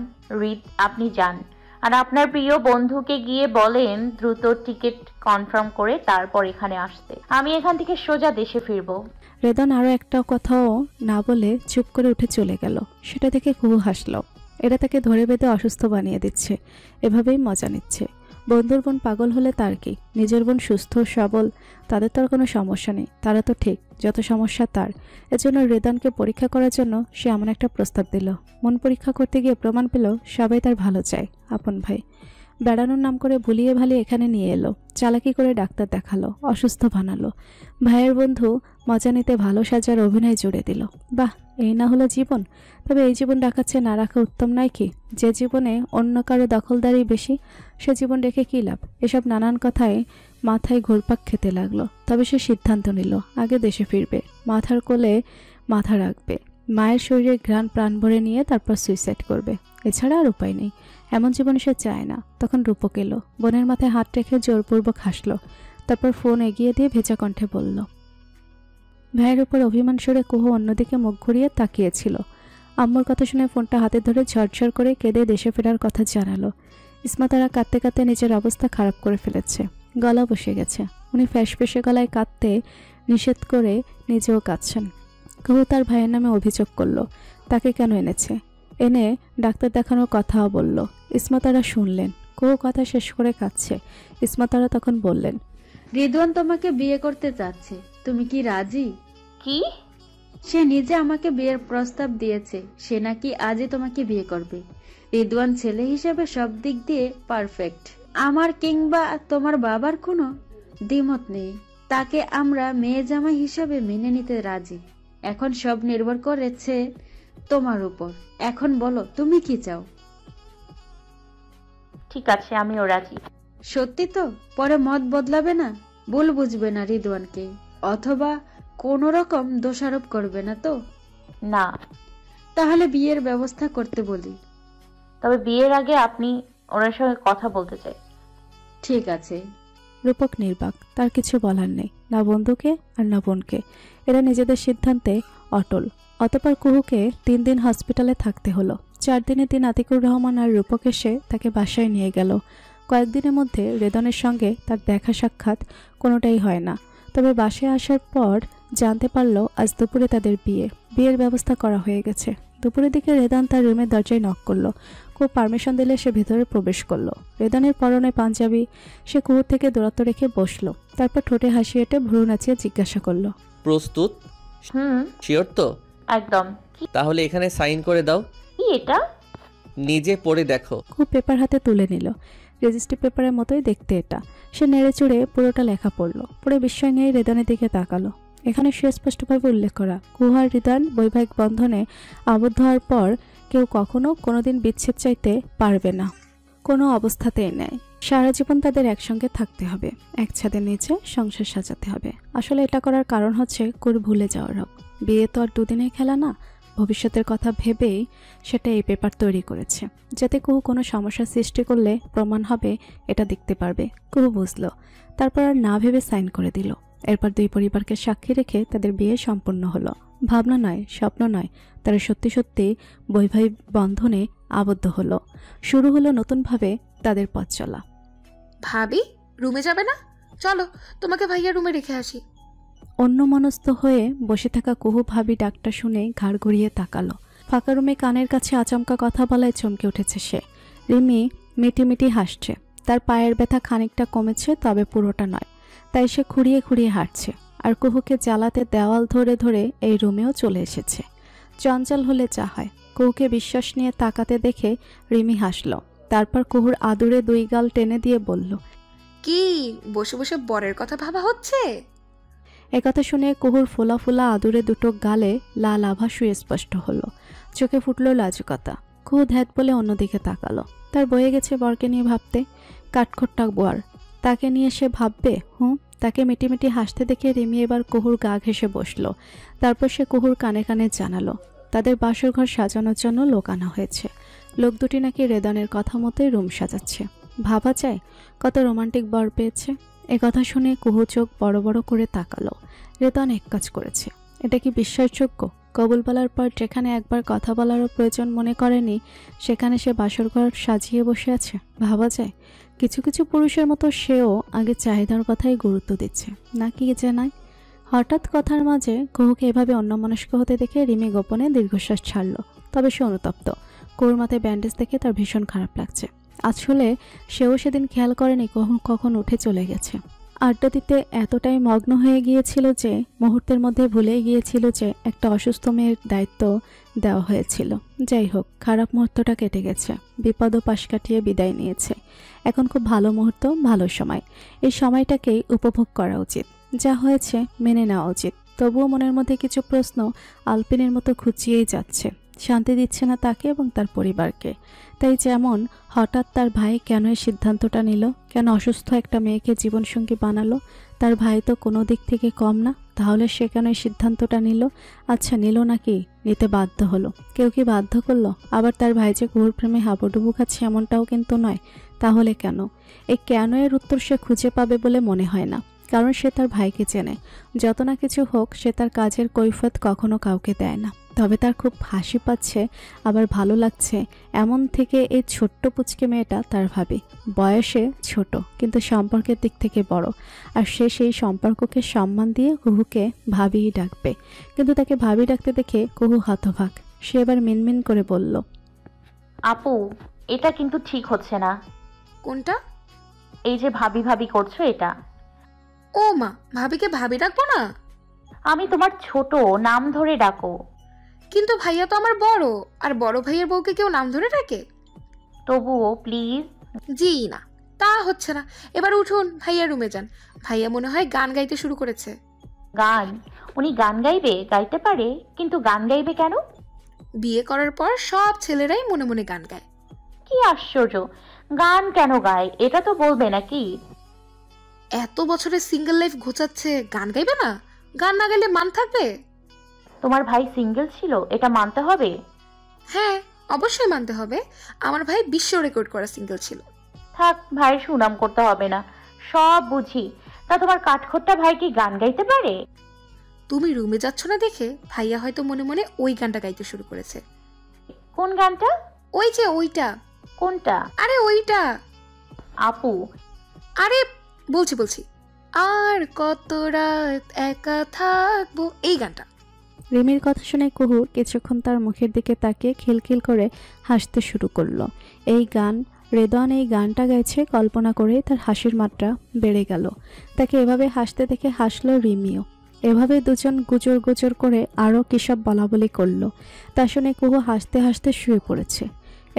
আপনি যান, আর আপনার প্রিয় বন্ধুকে গিয়ে বলেন দ্রুত টিকিট কনফার্ম করে তারপর এখানে আসতে। আমি এখান থেকে সোজা দেশে ফিরবো। রেদন আরও একটা কথাও না বলে চুপ করে উঠে চলে গেল। সেটা দেখে কুহু হাসল। এরা তাকে ধরে বেঁধে অসুস্থ বানিয়ে দিচ্ছে, এভাবেই মজা নিচ্ছে। বন্ধুর বোন পাগল হলে তার কি, নিজের বোন সুস্থ সবল, তাদের তো আর কোনো সমস্যা নেই, তারা তো ঠিক, যত সমস্যা তার। এজন্য রেদনকে পরীক্ষা করার জন্য সে এমন একটা প্রস্তাব দিল। মন পরীক্ষা করতে গিয়ে প্রমাণ পেল সবাই তার ভালো চায়, আপন ভাই। বেড়ানোর নাম করে ভুলিয়ে ভালিয়ে এখানে নিয়ে এলো, চালাকি করে ডাক্তার দেখালো, অসুস্থ বানালো। ভাইয়ের বন্ধু মজা নিতে ভালো সাজার অভিনয় জুড়ে দিল। বাহ, এই না হলো জীবন? তবে এই জীবন রাখার চেয়ে না রাখা উত্তম নয় কি? যে জীবনে অন্য কারো দখলদারি বেশি, সে জীবন রেখে কী লাভ? এসব নানান কথায় মাথায় ঘুরপাক খেতে লাগলো। তবে সে সিদ্ধান্ত নিল আগে দেশে ফিরবে, মাথার কোলে মাথা রাখবে, মায়ের শরীরে ঘ্রাণ প্রাণ ভরে নিয়ে তারপর সুইসাইড করবে। এছাড়া আর উপায় নেই। এমন জীবন সে চায় না। তখন রূপক এলো, বোনের মাথায় হাত রেখে জোরপূর্বক হাসলো, তারপর ফোন এগিয়ে দিয়ে ভেজা কণ্ঠে বলল। ভাইয়ের উপর অভিমান সরে কুহু অন্যদিকে মুখ ঘুরিয়ে তাকিয়েছিল। আম্মুর কথা শুনে ফোনটা হাতে ধরে ঝরঝর করে কেঁদে দেশে ফেরার কথা জানালো। ইসমাতারা কাঁদতে কাঁদতে নিজের অবস্থা খারাপ করে ফেলেছে, গলা বসে গেছে। উনি ফ্যাসফেসে গলায় কাঁদতে নিষেধ করে নিজেও কাঁদছেন। কুহু তার ভাইয়ের নামে অভিযোগ করলো, তাকে কেন এনেছে, এনে ডাক্তার দেখানোর কথাও বলল। ইসমাতারা শুনলেন। কুহু কথা শেষ করে কাঁদছে। ইসমাতারা তখন বললেন, রিদওয়ান তোমাকে বিয়ে করতে চাচ্ছে, তুমি কি রাজি? কি? সে নিজে আমাকে বিয়ের প্রস্তাব দিয়েছে, সে নাকি আজই তোমাকে বিয়ে করবে। রিদওয়ান ছেলে হিসেবে সব দিক দিয়ে পারফেক্ট, আমার কিংবা তোমার বাবার কোনো দ্বিমত নেই। তাকে আমরা মেয়ে জামাই হিসাবে মেনে নিতে রাজি। এখন সব নির্ভর করেছে তোমার উপর। এখন বলো তুমি কি চাও? ঠিক আছে, আমিও রাজি। সত্যি তো? পরে মত বদলাবে না, ভুল বুঝবে না রিদওয়ানকে, অথবা কোন রকম দোষারোপ করবে না তো? না। তাহলে বিয়ের ব্যবস্থা করতে বলি। তবে বিয়ের আগে আপনি ওনার সঙ্গে কথা বলতে চাই। ঠিক আছে। রূপক নির্বাক, তার কিছু বলার নেই, না বন্ধুকে আর না বোনকে। এরা নিজেদের সিদ্ধান্তে অটল। অতঃপর কুহুকে 3 দিন হসপিটালে থাকতে হলো। 4 দিনের দিন আতিকুর রহমান আর রূপক এসে তাকে বাসায় নিয়ে গেল। কয়েকদিনের মধ্যে রেদনের সঙ্গে তার দেখা সাক্ষাৎ কোনোটাই হয় না। তবে বাসায় আসার পর জানতে পারল আজ দুপুরে তাদের বিয়ের ব্যবস্থা করা হয়ে গেছে। দুপুরের দিকে রেদন তার রুমের দরজায় নক করলো। কুহু পারমিশন দিলে সে ভেতরে প্রবেশ করলো। রেদনের পরনে পাঞ্জাবি। সে কুহুর থেকে দূরত্ব রেখে বসলো, তারপর ঠোঁটে হাসি এঁটে ভ্রু নাচিয়ে জিজ্ঞাসা করলো, প্রস্তুত? শিওর তো? একদম। তাহলে এখানে সাইন করে দাও। কি এটা? নিজে পড়ে দেখো। কুহু পেপার হাতে তুলে নিল। রেজিস্ট্রি পেপারের মতোই দেখতে এটা। সে নেড়ে চড়ে পুরোটা লেখা পড়লো। পরে বিস্ময় নিয়ে রেদনের দিকে তাকালো। এখানে সুস্পষ্টভাবে উল্লেখ করা, কুহু আর রিদওয়ান বৈবাহিক বন্ধনে আবদ্ধ হওয়ার পর কেউ কখনো কোনোদিন বিচ্ছেদ চাইতে পারবে না, কোনো অবস্থাতেই নেয়। সারা জীবন তাদের একসঙ্গে থাকতে হবে, এক ছাদের নিচে সংসার সাজাতে হবে। আসলে এটা করার কারণ হচ্ছে ভুলে যাওয়ার হক। বিয়ে তো আর দুদিনের খেলা না। ভবিষ্যতের কথা ভেবেই সেটা এই পেপার তৈরি করেছে, যাতে কুহু কোনো সমস্যা সৃষ্টি করলে প্রমাণ হবে, এটা দেখতে পারবে। কুহু বুঝলো, তারপর আর না ভেবে সাইন করে দিল। এরপর দুই পরিবারকে সাক্ষী রেখে তাদের বিয়ে সম্পন্ন হলো। ভাবনা নয়, স্বপ্ন নয়, তারা সত্যি সত্যি বৈবাহিক বন্ধনে আবদ্ধ হলো। শুরু হলো নতুনভাবে তাদের পথ চলা। ভাবি, রুমে যাবে না? চলো, তোমাকে ভাইয়া রুমে রেখে আসি। অন্যমনস্ক হয়ে বসে থাকা কুহু ভাবি ডাকটা শুনে ঘাড় ঘুরিয়ে তাকালো। ফাঁকা রুমে কানের কাছে আচমকা কথা বলায় চমকে উঠেছে সে। রিমি মিটিমিটি হাসছে। তার পায়ের ব্যথা খানিকটা কমেছে, তবে পুরোটা নয়। তাই সে খুঁড়িয়ে খুঁড়িয়ে হাঁটছে, আর কুহুকে জ্বালাতে দেওয়াল ধরে ধরে এই রুমেও চলে এসেছে। চঞ্চল হলে যা হয়। কুহুকে বিশ্বাস নিয়ে তাকাতে দেখে রিমি হাসল। তারপর কুহুর আদুরে দুই গাল টেনে দিয়ে বলল, কি বসে বসে বরের কথা ভাবা হচ্ছে? একথা শুনে কুহুর ফোলা ফোলা আদুরে দুটো গালে লাল আভা সুস্পষ্ট হলো। চোখে ফুটল লাজুকতা। কুহু ধ্যাত বলে অন্যদিকে তাকালো। তার বয়ে গেছে বরকে নিয়ে ভাবতে। কাঠখোট্টা বর, তাকে নিয়ে সে ভাববে? তাকে মিটিমিটি হাসতে দেখে রিমি এবার কুহুর গা ঘেঁষে বসল। তারপর সে কুহুর কানে কানে জানালো তাদের বাসর ঘর সাজানোর জন্য লোক আনা হয়েছে। লোক দুটি নাকি রেদনের কথা মতোই রুম সাজাচ্ছে। ভাবা যায় কত রোমান্টিক বর পেয়েছে। একথা শুনে কুহু চোখ বড় বড় করে তাকালো। রেদন এক কাজ করেছে, এটা কি বিশ্বাসযোগ্য? কবুল বলার পর যেখানে একবার কথা বলারও প্রয়োজন মনে করেনি, সেখানে সে বাসরঘর সাজিয়ে বসে আছে। ভাবা যায় কিছু কিছু পুরুষের মতো সেও আগে চাহিদার কথাই গুরুত্ব দিচ্ছে, নাকি জানায়। হঠাৎ কথার মাঝে কুহুকে এভাবে অন্যমনস্ক হতে দেখে রিমি গোপনে দীর্ঘশ্বাস ছাড়ল। তবে সে অনুতপ্ত। কুহুর মাথায় ব্যান্ডেজ দেখে তার ভীষণ খারাপ লাগছে। আসলে সেও সেদিন খেয়াল করেনি কখন উঠে চলে গেছে। আড্ডা দিতে এতটাই মগ্ন হয়ে গিয়েছিল যে মুহূর্তের মধ্যে ভুলে গিয়েছিল যে একটা অসুস্থ মেয়ের দায়িত্ব দেওয়া হয়েছিল। যাই হোক, খারাপ মুহূর্তটা কেটে গেছে। বিপদও পাশ কাটিয়ে বিদায় নিয়েছে। এখন খুব ভালো মুহূর্ত, ভালো সময়। এই সময়টাকেই উপভোগ করা উচিত। যা হয়েছে মেনে নেওয়া উচিত। তবুও মনের মধ্যে কিছু প্রশ্ন আলপিনের মতো খুঁচিয়েই যাচ্ছে। শান্তি দিচ্ছে না তাকে এবং তার পরিবারকে। তাই যেমন হঠাৎ তার ভাই কেন এই সিদ্ধান্তটা নিল, কেন অসুস্থ একটা মেয়েকে জীবনসঙ্গী বানালো? তার ভাই তো কোনো দিক থেকে কম না, তাহলে সে কেন এই সিদ্ধান্তটা নিল? আচ্ছা, নিল নাকি নিতে বাধ্য হলো? কেউ কি বাধ্য করলো? আবার তার ভাই যে কুহুর প্রেমে হাবুডুবু খাচ্ছে এমনটাও কিন্তু নয়। তাহলে কেন? এই কেন এর উত্তর সে খুঁজে পাবে বলে মনে হয় না, কারণ সে তার ভাইকে চেনে। যত না কিছু হোক, সে তার কাজের কৈফিয়ত কখনো কাউকে দেয় না। তবে তার খুব হাসি পাচ্ছে, আবার ভালো লাগছে। এমন থেকে এই ছোট্ট পুচকে মেয়েটা তার ভাবি। বয়সে ছোট, কিন্তু সম্পর্কের দিক থেকে বড়। আর সে সেই সম্পর্ককে সম্মান দিয়ে কুহুকে ভাবিই ডাকবে। কিন্তু তাকে ভাবি ডাকতে দেখে কুহু হতভাগ। সে এবার মিনমিন করে বলল, আপু, এটা কিন্তু ঠিক হচ্ছে না। কোনটা? এই যে ভাবি ভাবি করছো, এটা। ও মা, ভাবিকে ভাবি ডাকবো না? আমি তোমার ছোট, নাম ধরে ডাকো। কিন্তু ভাইয়া তো আমার বড়, আর বড় ভাইয়ের বউকে কেউ নাম ধরে ডাকে? তবুও প্লিজ। জি না, তা হচ্ছে না। এবার উঠুন, ভাইয়া রুমে যান। ভাইয়া মনে হয় গান গাইতে শুরু করেছে। গান? উনি গান গাইবে? গাইতে পারে, কিন্তু গান গাইবে কেন? বিয়ে করার পর সব ছেলেরাই মনে মনে গান গায়। কি আশ্চর্য! গান কেন গায় এটা তো বলবে নাকি? এত বছরের সিঙ্গেল লাইফ ঘোচাচ্ছে, গান গাইবে না? গান না গাইলে মান থাকবে? তোমার ভাই সিঙ্গেল ছিল, এটা মানতে হবে। হ্যাঁ, অবশ্যই মানতে হবে। আমার ভাই বিশ্ব রেকর্ড করা সিঙ্গেল ছিল। থাক, ভাইয়ের সুনাম করতে হবে না, সব বুঝি। তা তোমার কাঠখোট্টা ভাই কি গান গাইতে পারে? তুমি রুমে যাচ্ছ না দেখে ভাইয়া হয়তো মনে মনে ওই গানটা গাইতে শুরু করেছে। কোন গানটা? ওই যে ওইটা। কোনটা? আরে ওইটা। আপু, আরে বলছি আর কত রাত একা থাকবো, এই গানটা। রিমির কথা শুনে কুহু কিছুক্ষণ তার মুখের দিকে তাকিয়ে খিলখিল করে হাসতে শুরু করলো। এই গান, রেদন এই গানটা গাইছে কল্পনা করে তার হাসির মাত্রা বেড়ে গেল। তাকে এভাবে হাসতে দেখে হাসলো রিমিও। এভাবে দুজন গুজর গুজর করে আরও কিসব বলাবলি করলো। তা শুনে কুহু হাসতে হাসতে শুয়ে পড়েছে।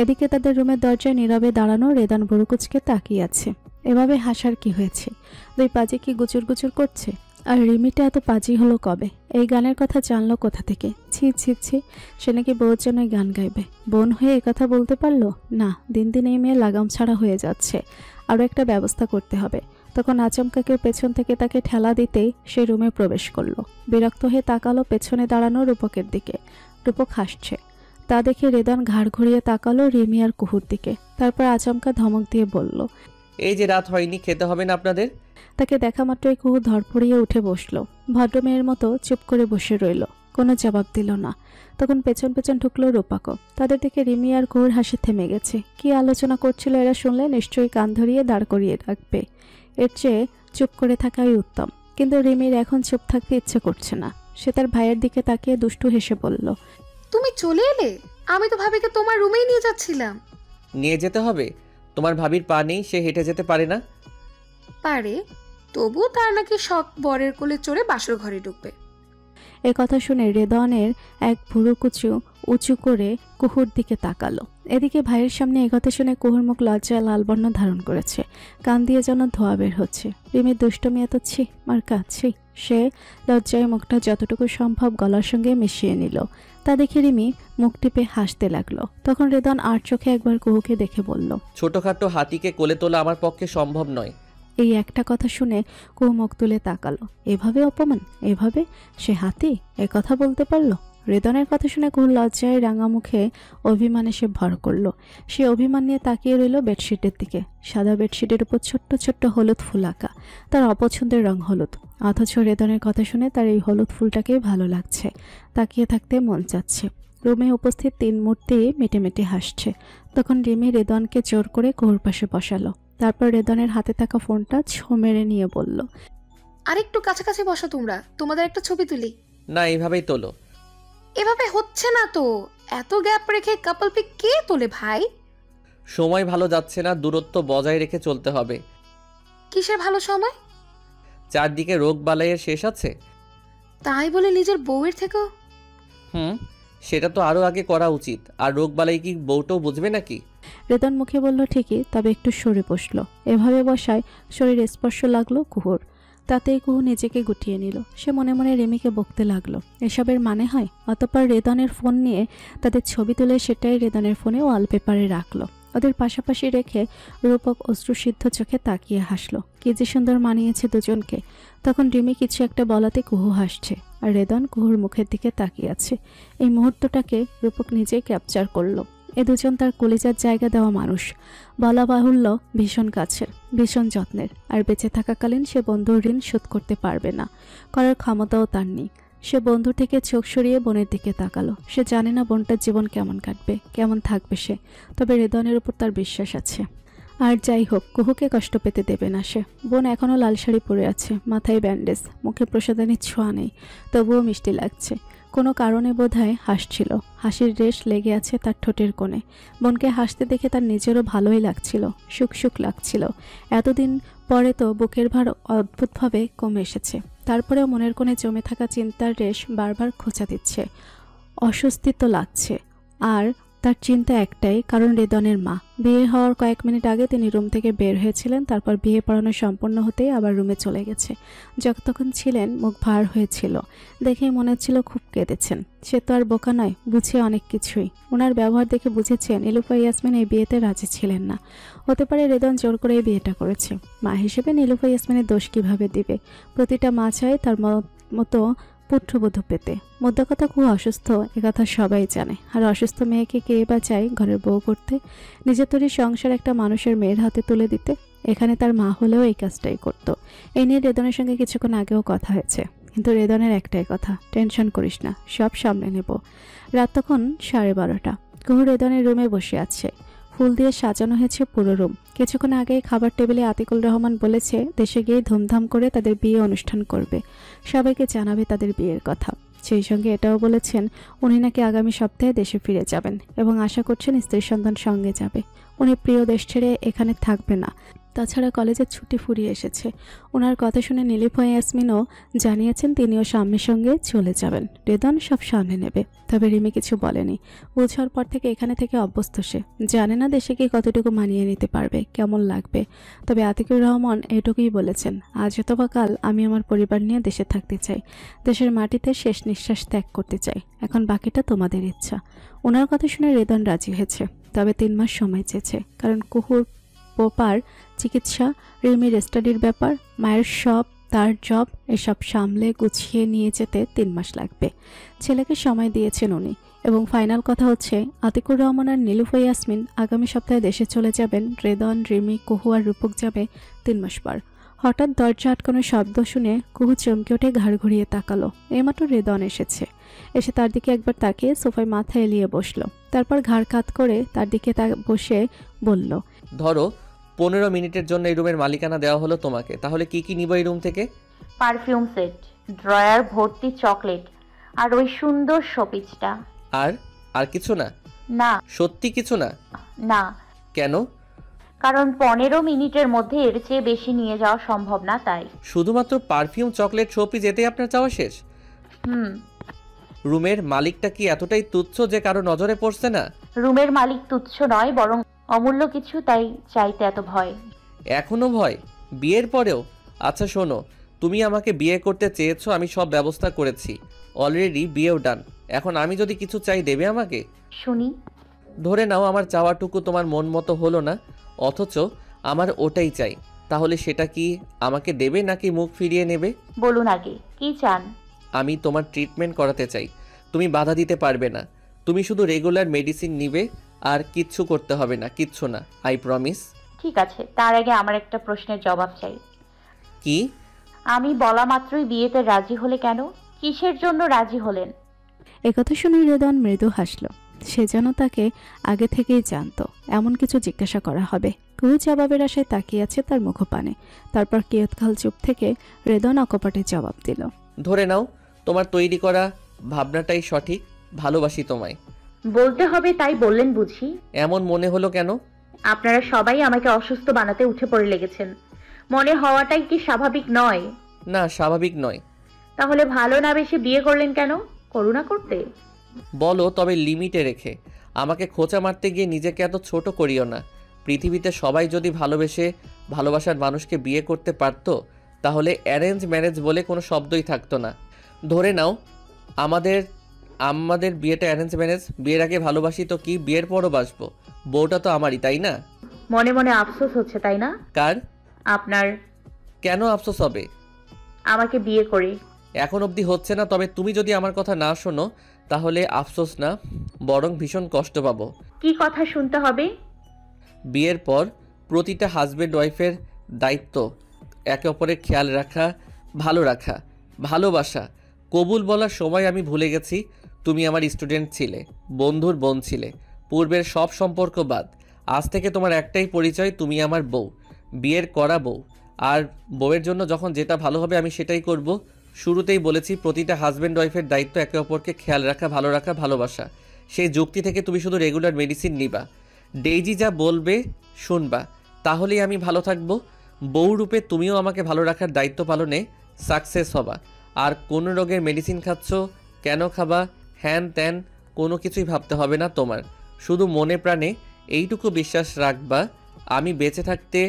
এদিকে তাদের রুমের দরজায় নীরবে দাঁড়ানো রেদন বুড়ুকুচকে তাকিয়ে আছে। এভাবে হাসার কি হয়েছে? দুই পাজি কি গুজর গুজর করছে? আর রিমিটা এত পাজি হলো কবে? এই গানের কথা জানলো কোথা থেকে? ছি ছি ছি, সে নাকি বউর জন্য গান গাইবে। বোন হয়ে একথা বলতে পারলো না? দিন দিন এই মেয়ে লাগাম ছাড়া হয়ে যাচ্ছে। আরও একটা ব্যবস্থা করতে হবে। তখন আচমকা কেউ পেছন থেকে তাকে ঠেলা দিতেই সে রুমে প্রবেশ করলো। বিরক্ত হয়ে তাকালো পেছনে দাঁড়ানো রূপকের দিকে। রূপক হাসছে। তা দেখে রেদন ঘাড় ঘুরিয়ে তাকালো রিমি আর কুহুর দিকে। তারপর আচমকা ধমক দিয়ে বলল, এই যে রাত হয়নি, খেতে হবে না আপনাদের? তাকে দেখা মাত্রই কুহু ধরপড়িয়ে উঠে বসলো। ভদ্রমেয়ের মতো চুপ করে বসে রইল, কোনো জবাব দিল না। তখন পেছন পেছন ঢুকলো রূপাকও। তাদের দিকে রিমি আর কুহুর হাসি থেমে গেছে। কি আলোচনা করছিল এরা শুনলে নিশ্চয়ই কান ধরিয়ে দাঁড় করিয়ে রাখবে। এর চেয়ে চুপ করে থাকাই উত্তম। কিন্তু রিমির এখন চুপ থাকতে ইচ্ছে করছে না। সে তার ভাইয়ের দিকে তাকিয়ে দুষ্টু হেসে বলল, তুমি চলে এলে? আমি তো ভাবিকে তোমার রুমেই নিয়ে যাচ্ছিলাম। নিয়ে যেতে হবে? তোমার ভাবির পা নেই, সে হেঁটে যেতে পারে না? পারে, তবুও তার নাকি শখ বরের কোলে চড়ে বাসর ঘরে ঢুকবে। এ কথা শুনে রেদনের এক ভুরু কুচু উঁচু করে কুহুর দিকে তাকালো। এদিকে ভাইয়ের সামনে এ কথা শুনে কুহুর মুখ লজ্জায় লাল বর্ণ ধারণ করেছে। কান দিয়ে যেন ধোয়া বের হচ্ছে। রিমির দুষ্টমি এত ছি মার কাছে। সে লজ্জায় মুখটা যতটুকু সম্ভব গলার সঙ্গে মিশিয়ে নিল। তা দেখে রিমি মুখ টিপে হাসতে লাগলো। তখন রেদন আর চোখে একবার কুহুকে দেখে বলল, ছোটখাটো হাতিকে কোলে তোলা আমার পক্ষে সম্ভব নয়। এই একটা কথা শুনে কুহু মুখ তুলে তাকালো। এভাবে অপমান? এভাবে সে হাতি? এ কথা বলতে পারলো? রেদনের কথা শুনে কুহুর লজ্জায় রাঙা মুখে অভিমানে সে ভর করলো। সে অভিমান নিয়ে তাকিয়ে রইল বেডশিটের দিকে। সাদা বেডশিটের উপর ছোট্ট ছোট্ট হলুদ ফুল আঁকা। তার অপছন্দের রং হলুদ, অথচ রেদনের কথা শুনে তার এই হলুদ ফুলটাকেই ভালো লাগছে। তাকিয়ে থাকতে মন চাচ্ছে। রুমে উপস্থিত 3 মূর্তি মেটে মেটে হাসছে। তখন রিমি রেদনকে জোর করে কুহুর পাশে বসালো। তারপর রেদনের হাতে থাকা ফোনটা ছো মেরে নিয়ে বলল, আরেকটু কাছাকাছি বসো তোমরা, তোমাদের একটা ছবি তুলি। না, এইভাবেই তোলো। এভাবে হচ্ছে না তো, এত গ্যাপ রেখে কাপল পিক কে তোলে ভাই? সময় ভালো যাচ্ছে না, দূরত্ব বজায় রেখে চলতে হবে। কিসের ভালো সময়? চারদিকে রোগ বালাইয়ের শেষ আছে। তাই বলে নিজের বউয়ের থেকেও? সেটা তো আরো আগে করা উচিত। আর রোগ বালাই কি বউটাও বুঝবে নাকি? রেদন মুখে বলল ঠিকই, তবে একটু সরে বসলো। এভাবে বসায় শরীরে স্পর্শ লাগলো কুহুর। তাতেই কুহু নিজেকে গুটিয়ে নিল। সে মনে মনে রিমিকে বকতে লাগলো, এসবের মানে হয়? অতঃপর রেদনের ফোন নিয়ে তাদের ছবি তুলে সেটাই রেদনের ফোনে ওয়ালপেপারে রাখলো। ওদের পাশাপাশি রেখে রূপক অশ্রুসিদ্ধ চোখে তাকিয়ে হাসলো। কি যে সুন্দর মানিয়েছে দুজনকে। তখন রিমি কিছু একটা বলাতে কুহু হাসছে, আর রেদন কুহুর মুখের দিকে তাকিয়ে আছে। এই মুহূর্তটাকে রূপক নিজেই ক্যাপচার করলো। এ দুজন তার কলিজার জায়গা দেওয়া মানুষ। বলা বাহুল্য ভীষণ কাছের, ভীষণ যত্নের। আর বেঁচে থাকাকালীন সে বন্ধুর ঋণ শোধ করতে পারবে না, করার ক্ষমতাও তার নেই। সে বন্ধু থেকে চোখ সরিয়ে বোনের দিকে তাকালো। সে জানে না বোনটার জীবন কেমন কাটবে, কেমন থাকবে সে, তবে রেদনের উপর তার বিশ্বাস আছে। আর যাই হোক, কুহুকে কষ্ট পেতে দেবে না সে। বোন এখনও লাল শাড়ি পরে আছে, মাথায় ব্যান্ডেজ, মুখে প্রসাদানির ছোঁয়া নেই, তবুও মিষ্টি লাগছে। কোনো কারণে বোধহয় হাসছিল। হাসির রেশ লেগে আছে তার ঠোঁটের কোণে। বোনকে হাসতে দেখে তার নিজেরও ভালোই লাগছিল, সুখ সুখ লাগছিল। এতদিন পরে তো বুকের ভার অদ্ভুতভাবে কমে এসেছে। তারপরেও মনের কোণে জমে থাকা চিন্তার রেশ বারবার খোঁচা দিচ্ছে। অস্বস্তি তো লাগছে। আর তার চিন্তা একটাই, কারণ রেদনের মা। বিয়ে হওয়ার কয়েক মিনিট আগে তিনি রুম থেকে বের হয়েছিলেন। তারপর বিয়ে পড়ানো সম্পন্ন হতেই আবার রুমে চলে গেছে। যতক্ষণ ছিলেন মুখ ভার হয়েছিল, দেখে মনে হচ্ছিল খুব কেঁদেছেন। সে তো আর বোকা নয়, বুঝে অনেক কিছুই। ওনার ব্যবহার দেখে বুঝেছেন নীলুফা ইয়াসমিন এই বিয়েতে রাজি ছিলেন না। হতে পারে রেদন জোর করে এই বিয়েটা করেছে। মা হিসেবে নীলুফা ইয়াসমিনের দোষ কিভাবে দিবে? প্রতিটা মা চায় তার মতো পুত্রবধূ পেতে। মধ্য কথা খুব অসুস্থ, একথা সবাই জানে। আর অসুস্থ মেয়েকে কে বা চায় ঘরের বউ করতে, নিজের তৈরি সংসার একটা মানুষের মেয়ের হাতে তুলে দিতে? এখানে তার মা হলেও এই কাজটাই করত। এই নিয়ে রেদনের সঙ্গে কিছুক্ষণ আগেও কথা হয়েছে, কিন্তু রেদনের একটাই কথা, টেনশন করিস না, সব সামলে নেব। রাত তখন 12:30। কুহু রেদনের রুমে বসে আছে। ফুল দিয়ে সাজানো হয়েছে পুরো রুম। কিছুক্ষণ আগে খাবার টেবিলে আতিকুল রহমান বলেছে দেশে গিয়ে ধুমধাম করে তাদের বিয়ে অনুষ্ঠান করবে, সবাইকে জানাবে তাদের বিয়ের কথা। সেই সঙ্গে এটাও বলেছেন উনি নাকি আগামী সপ্তাহে দেশে ফিরে যাবেন এবং আশা করছেন স্ত্রী সন্তান সঙ্গে যাবে। উনি প্রিয় দেশ ছেড়ে এখানে থাকবে না। তাছাড়া কলেজের ছুটি ফুরিয়ে এসেছে। ওনার কথা শুনে নীলিফা ইয়াসমিনও জানিয়েছেন তিনিও স্বামীর সঙ্গে চলে যাবেন। রেদন সব সামনে নেবে। তবে রিমি কিছু বলেনি। বোঝার পর থেকে এখানে থেকে অভ্যস্ত সে। জানে না দেশে গিয়ে কতটুকু মানিয়ে নিতে পারবে, কেমন লাগবে। তবে আতিকুর রহমান এটুকুই বলেছেন, আজ অথবা কাল আমি আমার পরিবার নিয়ে দেশে থাকতে চাই, দেশের মাটিতে শেষ নিঃশ্বাস ত্যাগ করতে চাই। এখন বাকিটা তোমাদের ইচ্ছা। ওনার কথা শুনে রেদন রাজি হয়েছে, তবে 3 মাস সময় চেয়েছে। কারণ কুহুর পোপার চিকিৎসা, রিমির স্টাডির ব্যাপার, মায়ের সব, তার জব, এসব সামলে গুছিয়ে নিয়ে যেতে 3 মাস লাগবে। ছেলেকে সময় দিয়েছেন উনি। এবং ফাইনাল কথা হচ্ছে আতিকুর রহমান আর নীলুফা ইয়াসমিন আগামী সপ্তাহে দেশে চলে যাবেন। রেদন, রিমি, কুহু আর রূপক যাবে 3 মাস পর। হঠাৎ দরজা আটকানোর শব্দ শুনে কুহু চমকে উঠে ঘাড় ঘুরিয়ে তাকালো। এইমাত্র রেদন এসে তার দিকে একবার তাকিয়ে সোফায় মাথা এলিয়ে বসলো। তারপর ঘাড় কাত করে তার দিকে বসে বলল, ধরো 15 মিনিটের জন্য এই রুমের মালিকানা দেওয়া হলো তোমাকে, তাহলে কি কি নিব এই রুম থেকে? পারফিউম সেট, ড্রয়ার ভর্তি চকলেট আর ওই সুন্দর শোপিসটা। আর আর কিছু না? না। সত্যি কিছু না? না। কেন? কারণ 15 মিনিটের মধ্যে এর চেয়ে বেশি নিয়ে যাওয়া সম্ভব না, তাই। শুধুমাত্র পারফিউম, চকলেট, শোপি যেতেই আপনার চাওয়া শেষ? রুমের মালিকটা কি এতটাই তুচ্ছ যে কারো নজরে পড়ছে না? রুমের মালিক তুচ্ছ নয়, বরং অমূল্য কিছু, তাই চাইতে এত ভয়। এখনো ভয়? বিয়ের পরেও? আচ্ছা শোনো, তুমি আমাকে বিয়ে করতে চেয়েছো, আমি সব ব্যবস্থা করেছি, অলরেডি বিয়েও ডান। এখন আমি যদি কিছু চাই দেবে আমাকে? শুনি। ধরে নাও আমার চাওয়াটুকু তোমার মন মতো হলো না, অথচ আমার ওটাই চাই, তাহলে সেটা কি আমাকে দেবে নাকি মুখ ফিরিয়ে নেবে? বলুন আগে কি চান। আমি তোমার ট্রিটমেন্ট করাতে চাই, তুমি বাধা দিতে পারবে না। তুমি শুধু রেগুলার মেডিসিন নিবে, আর কিচ্ছু করতে হবে না, কিচ্ছু না, আই প্রমিস। ঠিক আছে, তার আগে আমার একটা প্রশ্নের জবাব চাই। কি? আমি বলা মাত্রই বিয়েতে রাজি হলে কেন? কিসের জন্য রাজি হলেন? একথা শুনে রেদন মৃদু হাসল। সে যেন তাকে আগে থেকেই জানতো এমন কিছু জিজ্ঞাসা করা হবে। কুহু জবাবের আশায় তাকিয়ে আছে তার মুখপানে। তারপর কিয়ৎকাল চুপ থেকে রেদন অকপটে জবাব দিল, ধরে নাও তোমার তৈরি করা ভাবনাটাই সঠিক, ভালোবাসি তোমায়। বলতে হবে তাই বললেন বুঝি? এমন মনে হলো কেন? আপনারা সবাই আমাকে অসুস্থ বানাতে উঠে পড়ে লেগেছেন। মনে হওয়াটাই কি স্বাভাবিক নয়? না, স্বাভাবিক নয়। তাহলে ভালো না বেশি বিয়ে করলেন কেন? করুণা করতে? বলো, তবে লিমিটে রেখে। আমাকে খোঁচা মারতে গিয়ে নিজেকে এত ছোট করিও না। পৃথিবীতে সবাই যদি ভালোবাসার মানুষকে বিয়ে করতে পারতো, তাহলে অ্যারেঞ্জ ম্যারেজ বলে কোনো শব্দই থাকতো না। ধরে নাও আমাদের বিয়েটা অ্যারেঞ্জ ম্যারেজ, বিয়ের আগে ভালোবাসি তো কি, বিয়ের পরও বাসবো। বউটা তো আমারই, তাই না? মনে মনে আফসোস হচ্ছে, তাই না? কার? আপনার। কেন আফসোস হবে? আমাকে বিয়ে করে। এখন অবধি হচ্ছে না, তবে তুমি যদি আমার কথা না শোনো তাহলে আফসোস না, বরং ভীষণ কষ্ট পাবো। কি কথা শুনতে হবে? বিয়ের পর প্রতিটা হাজব্যান্ড ওয়াইফের দায়িত্ব একে অপরের খেয়াল রাখা, ভালো রাখা, ভালোবাসা। কবুল বলার সময় আমি ভুলে গেছি তুমি আমার স্টুডেন্ট ছিলে, বন্ধুর বোন ছিলে, পূর্বের সব সম্পর্ক বাদ। আজ থেকে তোমার একটাই পরিচয়, তুমি আমার বউ, বিয়ের করা বউ। আর বউয়ের জন্য যখন যেটা ভালো হবে আমি সেটাই করব। শুরুতেই বলেছি প্রতিটা হাজব্যান্ড ওয়াইফের দায়িত্ব একে অপরকে খেয়াল রাখা, ভালো রাখা, ভালোবাসা। সেই যুক্তি থেকে তুমি শুধু রেগুলার মেডিসিন নিবা, ডেইজি যা বলবে শুনবা, তাহলেই আমি ভালো থাকবো। বউ রূপে তুমিও আমাকে ভালো রাখার দায়িত্ব পালনে সাকসেস হবা। আর কোন রোগের মেডিসিন খাচ্ছ, কেন খাবা, হ্যান ত্যান কোনো কিছুই ভাবতে হবে না তোমার। শুধু মনে প্রাণে এইটুকু বিশ্বাস রাখবা, আমি বেঁচে থাকতে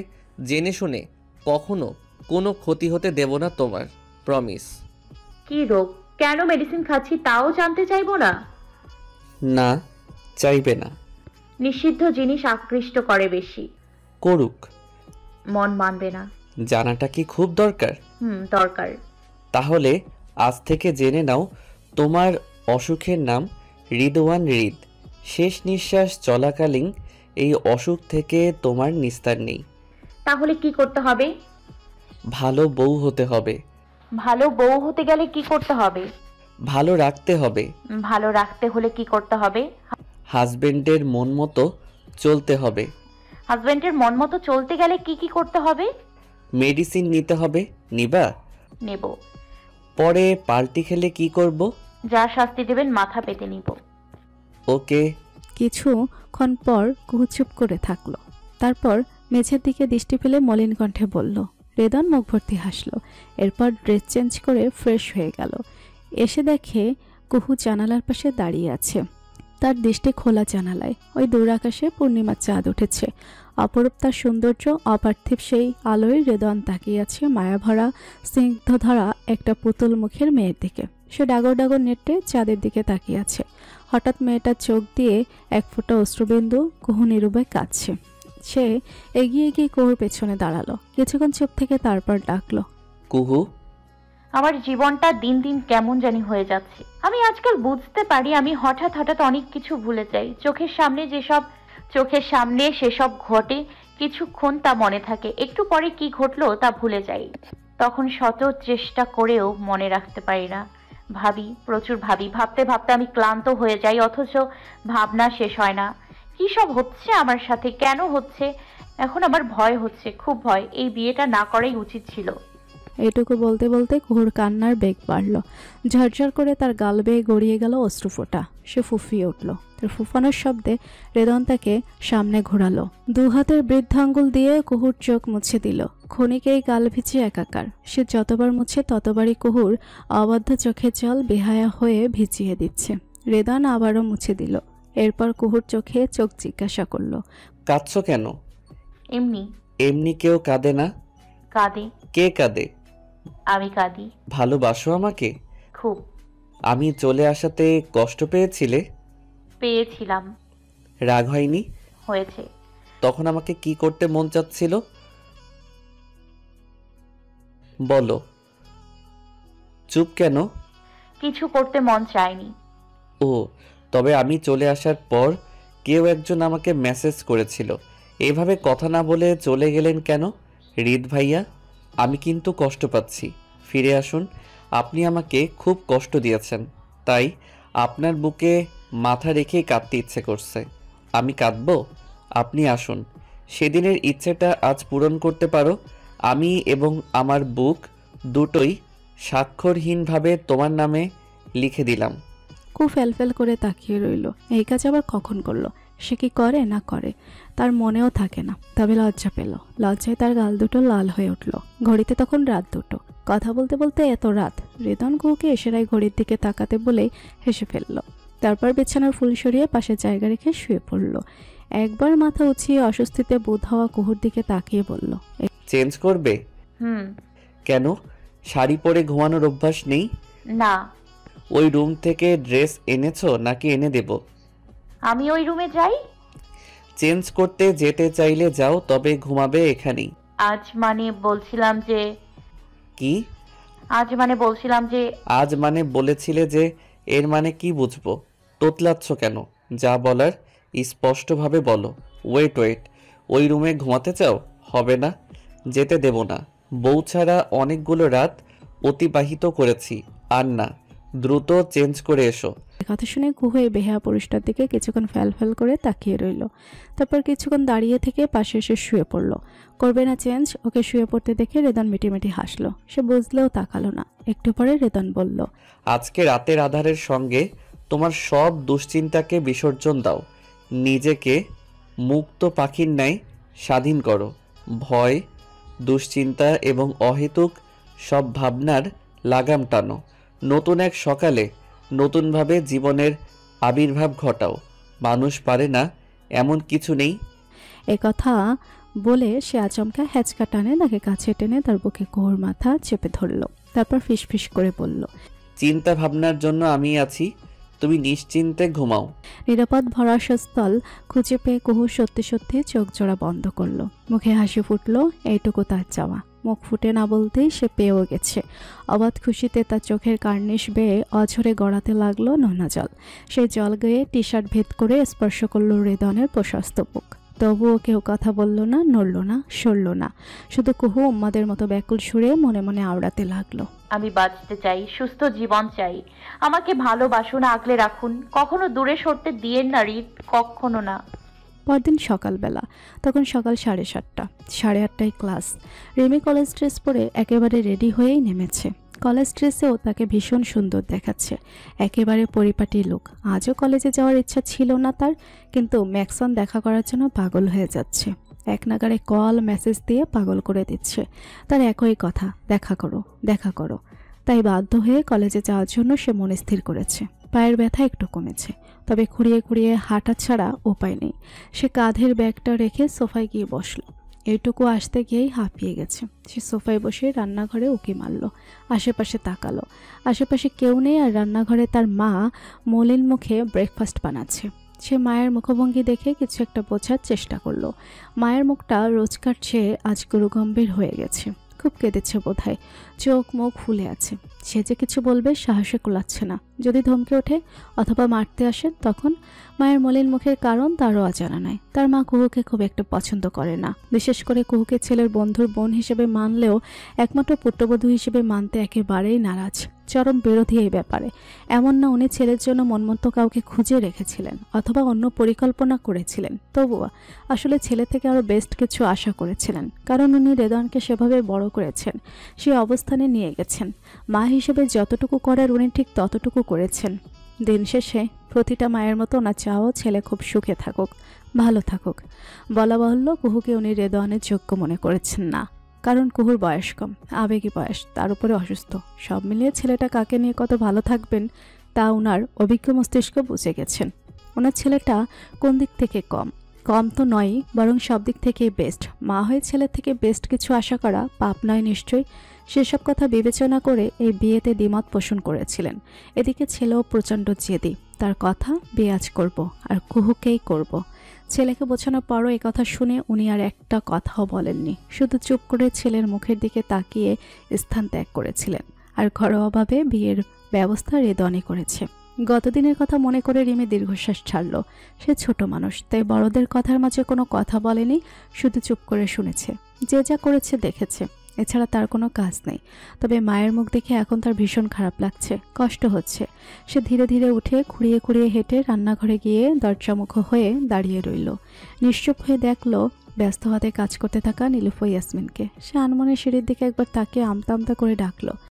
জেনে শুনে কখনো কোনো ক্ষতি হতে দেব না তোমার, প্রমিস। কি রোগ, কেন মেডিসিন খাচ্ছি তাও জানতে চাইবো না? না, চাইবে না। নিষিদ্ধ জিনিস আকৃষ্ট করে বেশি। করুক, মন মানবে না। জানাটা কি খুব দরকার? দরকার। তাহলে আজ থেকে জেনে নাও তোমার অসুখের নাম রিদওয়ান হৃদ। শেষ নিঃশ্বাস চলাকালীন এই অসুখ থেকে তোমার নিস্তার নেই। তাহলে কি করতে হবে? ভালো বউ হতে হবে। ভালো বউ হতে গেলে কি করতে হবে? ভালো রাখতে হবে। ভালো রাখতে হলে কি করতে হবে? হাজবেন্ডের মন মতো চলতে হবে। হাজবেন্ডের মন মতো চলতে গেলে কি কি করতে হবে? মেডিসিন নিতে হবে, নিবা? নেব। পরে পাল্টি খেলে কি করব? যা শাস্তি দেবেন মাথা পেতে নিব। ওকে। কিছুক্ষণ পর কুহু চুপ করে থাকলো। তারপর মেঝের দিকে দৃষ্টি ফেলে মলিন কণ্ঠে বলল। রেদন মুখ ভর্তি হাসলো। এরপর ড্রেস চেঞ্জ করে ফ্রেশ হয়ে গেল। এসে দেখে কুহু জানালার পাশে দাঁড়িয়ে আছে। তার দৃষ্টি খোলা জানালায়। ওই দূর আকাশে পূর্ণিমার চাঁদ উঠেছে। অপরূপ তার সৌন্দর্য, অপার্থিব সেই আলোয় রেদন তাকিয়ে আছে মায়াভরা স্নিগ্ধধরা একটা পুতুল মুখের মেয়ের দিকে। সে ডাগর ডাগর নেটে চাঁদের দিকে তাকিয়ে আছে। হঠাৎ মেয়েটার চোখ দিয়ে এক ফোঁটা অশ্রুবিন্দু। কুহু নীরবে কাঁদছে। সে এগিয়ে গিয়ে কুহুর পেছনে দাঁড়ালো। কিছুক্ষণ চুপ থেকে তারপর ডাকলো, কুহু। আমার জীবনটা দিন দিন কেমন জানি হয়ে যাচ্ছে। আমি আজকাল বুঝতে পারি আমি হঠাৎ হঠাৎ অনেক কিছু ভুলে যাই। চোখের সামনে সেসব ঘটে, কিছুক্ষণ তা মনে থাকে, একটু পরে কি ঘটলো তা ভুলে যাই। তখন শত চেষ্টা করেও মনে রাখতে পারি না। প্রচুর ভাবি, ভাবতে ভাবতে আমি ক্লান্ত হয়ে যাই, অথচ ভাবনা শেষ হয় না। কি সব হচ্ছে আমার সাথে, কেন হচ্ছে? এখন আমার ভয় হচ্ছে, খুব ভয়। এই বিয়েটা না করাই উচিত ছিল। এটুকু বলতে বলতে কুহুর কান্নার বেগ বাড়ল। ঝরঝর করে তার গাল বেয়ে গড়িয়ে গেল অশ্রুফোঁটা। সে ফুঁফিয়ে উঠল। তার ফুফানোর শব্দে রেদন তাকে সামনে ঘোরালো। দু হাতের বৃদ্ধাঙ্গুল দিয়ে কুহুর চোখ মুছে দিল। ক্ষণিকেই গাল ভিজে একাকার। সে যতবার মুছে ততবারই কুহুর অবাধ্য চোখের জল বেহায়া হয়ে ভিজিয়ে দিচ্ছে। রেদন আবারও মুছে দিল। এরপর কুহুর চোখে চোখ জিজ্ঞাসা করল, কাঁদছো কেন? এমনি। এমনি কেউ কাঁদে না। কাঁদে। কে কাঁদে? আমি কাঁদি। ভালোবাসো আমাকে? খুব। আমি চলে আসাতে কষ্ট পেয়েছিলে? পেয়েছিলাম। রাগ হয়নি? হয়েছে। তখন আমাকে কি করতে মন চাচ্ছিল বলো? চুপ কেন? কিছু করতে মন চায়নি। ও, তবে আমি চলে আসার পর কেউ একজন আমাকে মেসেজ করেছিল, এভাবে কথা না বলে চলে গেলেন কেন? হৃদ ভাইয়া, আমি কিন্তু কষ্ট পাচ্ছি, ফিরে আসুন। আপনি আমাকে খুব কষ্ট দিয়েছেন, তাই আপনার বুকে মাথা রেখেই কাঁদতে ইচ্ছে করছে। আমি কাঁদবো? আপনি আসুন, সেদিনের ইচ্ছেটা আজ পূরণ করতে পারো। আমি এবং আমার বুক দুটোই স্বাক্ষরহীনভাবে তোমার নামে লিখে দিলাম। কু ফেলফেল করে তাকিয়ে রইল। এই কাজ আবার কখন করলো? সে কি করে না করে তার মনেও থাকে না। তবে লজ্জা পেল। লজ্জায় তার গাল দুটো লাল হয়ে উঠল। ঘড়িতে তখন রাত 2টো। কথা বলতে বলতে এত রাত। রেদন কুহুকে এসেরাই ঘড়ির দিকে তাকাতে বলেই হেসে ফেলল। তারপর বিছানার ফুল সরিয়ে পাশে জায়গা রেখে শুয়ে পড়ল। একবার মাথা উঁচিয়ে অস্বস্তিতে বোধ হওয়া কুহুর দিকে তাকিয়ে বলল, চেঞ্জ করবে? কেন? শাড়ি পরে ঘুমানোর অভ্যাস নেই? না। ওই রুম থেকে ড্রেস এনেছো নাকি এনে দেব? আমি ওই রুমে যাই? চেঞ্জ করতে যেতে চাইলে যাও, তবে ঘুমাবে এখানেই। আজ মানে বলছিলাম যে। কি? আজ মানে বলছিলাম যে। আজ মানে বলেছিলে যে, এর মানে কি বুঝবো? তোতলাচ্ছ কেন? যা বলার স্পষ্টভাবে বলো। ওয়েট, ওই রুমে ঘুমাতে চাও? হবে না, যেতে দেব না। বউ ছাড়া অনেকগুলো রাত অতিবাহিত করেছি, আর না, দ্রুত চেঞ্জ করে এসো। কথা শুনে কুহু এই বেহায়া পুরুষটার দিকে কিছুক্ষণ ফ্যাল করে তাকিয়ে রইল। তারপর কিছুক্ষণ দাঁড়িয়ে থেকে পাশে এসে শুয়ে পড়ল। করবে না চেঞ্জ? ওকে শুয়ে পড়তে দেখে রেদন মিটিমিটি হাসলো। সে বুঝলেও তাকালো না। একটু পরে রেদন বলল, আজকে রাতের আধারের সঙ্গে তোমার সব দুশ্চিন্তাকে বিসর্জন দাও। নিজেকে মুক্ত পাখির ন্যায় স্বাধীন করো। ভয়, দুশ্চিন্তা এবং অহেতুক সব ভাবনার লাগাম টানো। নতুন এক সকালে নতুনভাবে জীবনের আবির্ভাব ঘটাও। মানুষ পারে না এমন কিছু নেই। কথা বলে সে আচমকা হ্যাচকা টানে তাকে কাছে টেনে তার বুকে কুহুর মাথা চেপে ধরল। তারপর ফিসফিস করে বলল, চিন্তা ভাবনার জন্য আমি আছি, তুমি নিশ্চিন্তে ঘুমাও। নিরাপদ ভরসাস্থল খুঁজে পেয়ে কুহু সত্যি সত্যি চোখ জোড়া বন্ধ করলো। মুখে হাসি ফুটল, এইটুকু তার চাওয়া। মুখ ফুটে না বলতেই সে পেয়েও গেছে। অবাধ খুশিতে তার চোখের কার্নিশ বেয়ে অঝরে গড়াতে লাগলো নোনা জল। সেই জল গয়ে টি শার্ট ভেদ করে স্পর্শ করল রেদনের প্রশস্ত বুক। তবুও কেউ কথা বলল না, নড়ল না, সরল না। শুধু কুহু উম্মাদের মতো ব্যাকুল সুরে মনে মনে আওড়াতে লাগলো, আমি বাঁচতে চাই, সুস্থ জীবন চাই। আমাকে ভালোবাসুন, আগলে রাখুন, কখনো দূরে সরতে দিয়েন না রিত, কখনো না। পরদিন সকালবেলা। তখন সকাল 7:30। 8:30টায় ক্লাস। রিমি কলেজ ড্রেস পরে একেবারে রেডি হয়েই নেমেছে। কলেজ ড্রেসেও তাকে ভীষণ সুন্দর দেখাচ্ছে। একেবারে পরিপাটি লুক। আজও কলেজে যাওয়ার ইচ্ছা ছিল না তার, কিন্তু ম্যাক্সন দেখা করার জন্য পাগল হয়ে যাচ্ছে। এক নাগারে কল মেসেজ দিয়ে পাগল করে দিচ্ছে। তার একই কথা, দেখা করো। তাই বাধ্য হয়ে কলেজে যাওয়ার জন্য সে মনে স্থির করেছে। পায়ের ব্যথা একটু কমেছে, তবে খুঁড়িয়ে হাঁটা ছাড়া উপায় নেই। সে কাঁধের ব্যাগটা রেখে সোফায় গিয়ে বসলো। এইটুকু আসতে গিয়েই হাঁপিয়ে গেছে। সে সোফায় বসে রান্নাঘরে উকি মারল। আশেপাশে তাকালো। আশেপাশে কেউ নেই, আর রান্নাঘরে তার মা মলিন মুখে ব্রেকফাস্ট বানাচ্ছে। সে মায়ের মুখভঙ্গি দেখে কিছু একটা বোঝার চেষ্টা করলো। মায়ের মুখটা রোজকার চেয়ে আজ গুরুগম্ভীর হয়ে গেছে। খুব কেঁদেছে বোধহয়, চোখ মুখ ফুলে আছে। সে যে কিছু বলবে সাহসে কুলাচ্ছে না। যদি ধমকে ওঠে অথবা মারতে আসে তখন? মায়ের মলিন মুখের কারণ তারও অজানা নয়। তার মা কুহুকে খুব একটা পছন্দ করে না, বিশেষ করে কুহুকে ছেলের বন্ধুর বোন হিসেবে মানলেও একমাত্র পুত্রবধূ হিসেবে মানতে একেবারেই নারাজ, চরম বিরোধী এই ব্যাপারে। এমন না উনি ছেলের জন্য মনমতো কাউকে খুঁজে রেখেছিলেন অথবা অন্য পরিকল্পনা করেছিলেন, তবুও আসলে ছেলে থেকে আরও বেস্ট কিছু আশা করেছিলেন, কারণ উনি রেদওয়ানকে সেভাবে বড় করেছেন, সে অবস্থানে নিয়ে গেছেন। মা হিসেবে যতটুকু করার উনি ঠিক ততটুকু করেছেন। দিন শেষে প্রতিটা মায়ের মতো ওনার চাও ছেলে খুব সুখে থাকুক, ভালো থাকুক। বলা বাহুল্য কুহুকে উনি রেদওয়ানের যোগ্য মনে করেছেন না, কারণ কুহুর বয়স কম, আবেগী বয়স, তার উপরে অসুস্থ। সব মিলিয়ে ছেলেটা কাকে নিয়ে কত ভালো থাকবেন তা ওনার অভিজ্ঞ মস্তিষ্ক বুঝে গেছেন। ওনার ছেলেটা কোন দিক থেকে কম? কম তো নয়ই, বরং সব দিক থেকেই বেস্ট। মা হয়ে ছেলের থেকে বেস্ট কিছু আশা করা পাপ নয় নিশ্চয়ই। সেসব কথা বিবেচনা করে এই বিয়েতে দ্বিমত পোষণ করেছিলেন। এদিকে ছেলেও প্রচণ্ড জেদি, তার কথা বিয়ে আজ করব, আর কুহুকেই করব। ছেলেকে বোঝানোর পরও এই কথা শুনে উনি আর একটা কথাও বলেননি, শুধু চুপ করে ছেলের মুখের দিকে তাকিয়ে স্থান ত্যাগ করেছিলেন। আর ঘরোয়াভাবে বিয়ের ব্যবস্থা রেদওয়ানই করেছে। গতদিনের কথা মনে করে রিমি দীর্ঘশ্বাস ছাড়ল। সে ছোট মানুষ, তাই বড়দের কথার মাঝে কোনো কথা বলেনি, শুধু চুপ করে শুনেছে। যে যা করেছে দেখেছে, এছাড়া তার কোনো কাজ নেই। তবে মায়ের মুখ দেখে এখন তার ভীষণ খারাপ লাগছে, কষ্ট হচ্ছে। সে ধীরে ধীরে উঠে খুঁড়িয়ে খুঁড়িয়ে হেঁটে রান্নাঘরে গিয়ে দরজামুখ হয়ে দাঁড়িয়ে রইল। নিশ্চুপ হয়ে দেখল ব্যস্ত হাতে কাজ করতে থাকা নীলুফা ইয়াসমিনকে। সে আনমনে সিঁড়ির দিকে একবার তাকিয়ে আমতা আমতা করে ডাকল,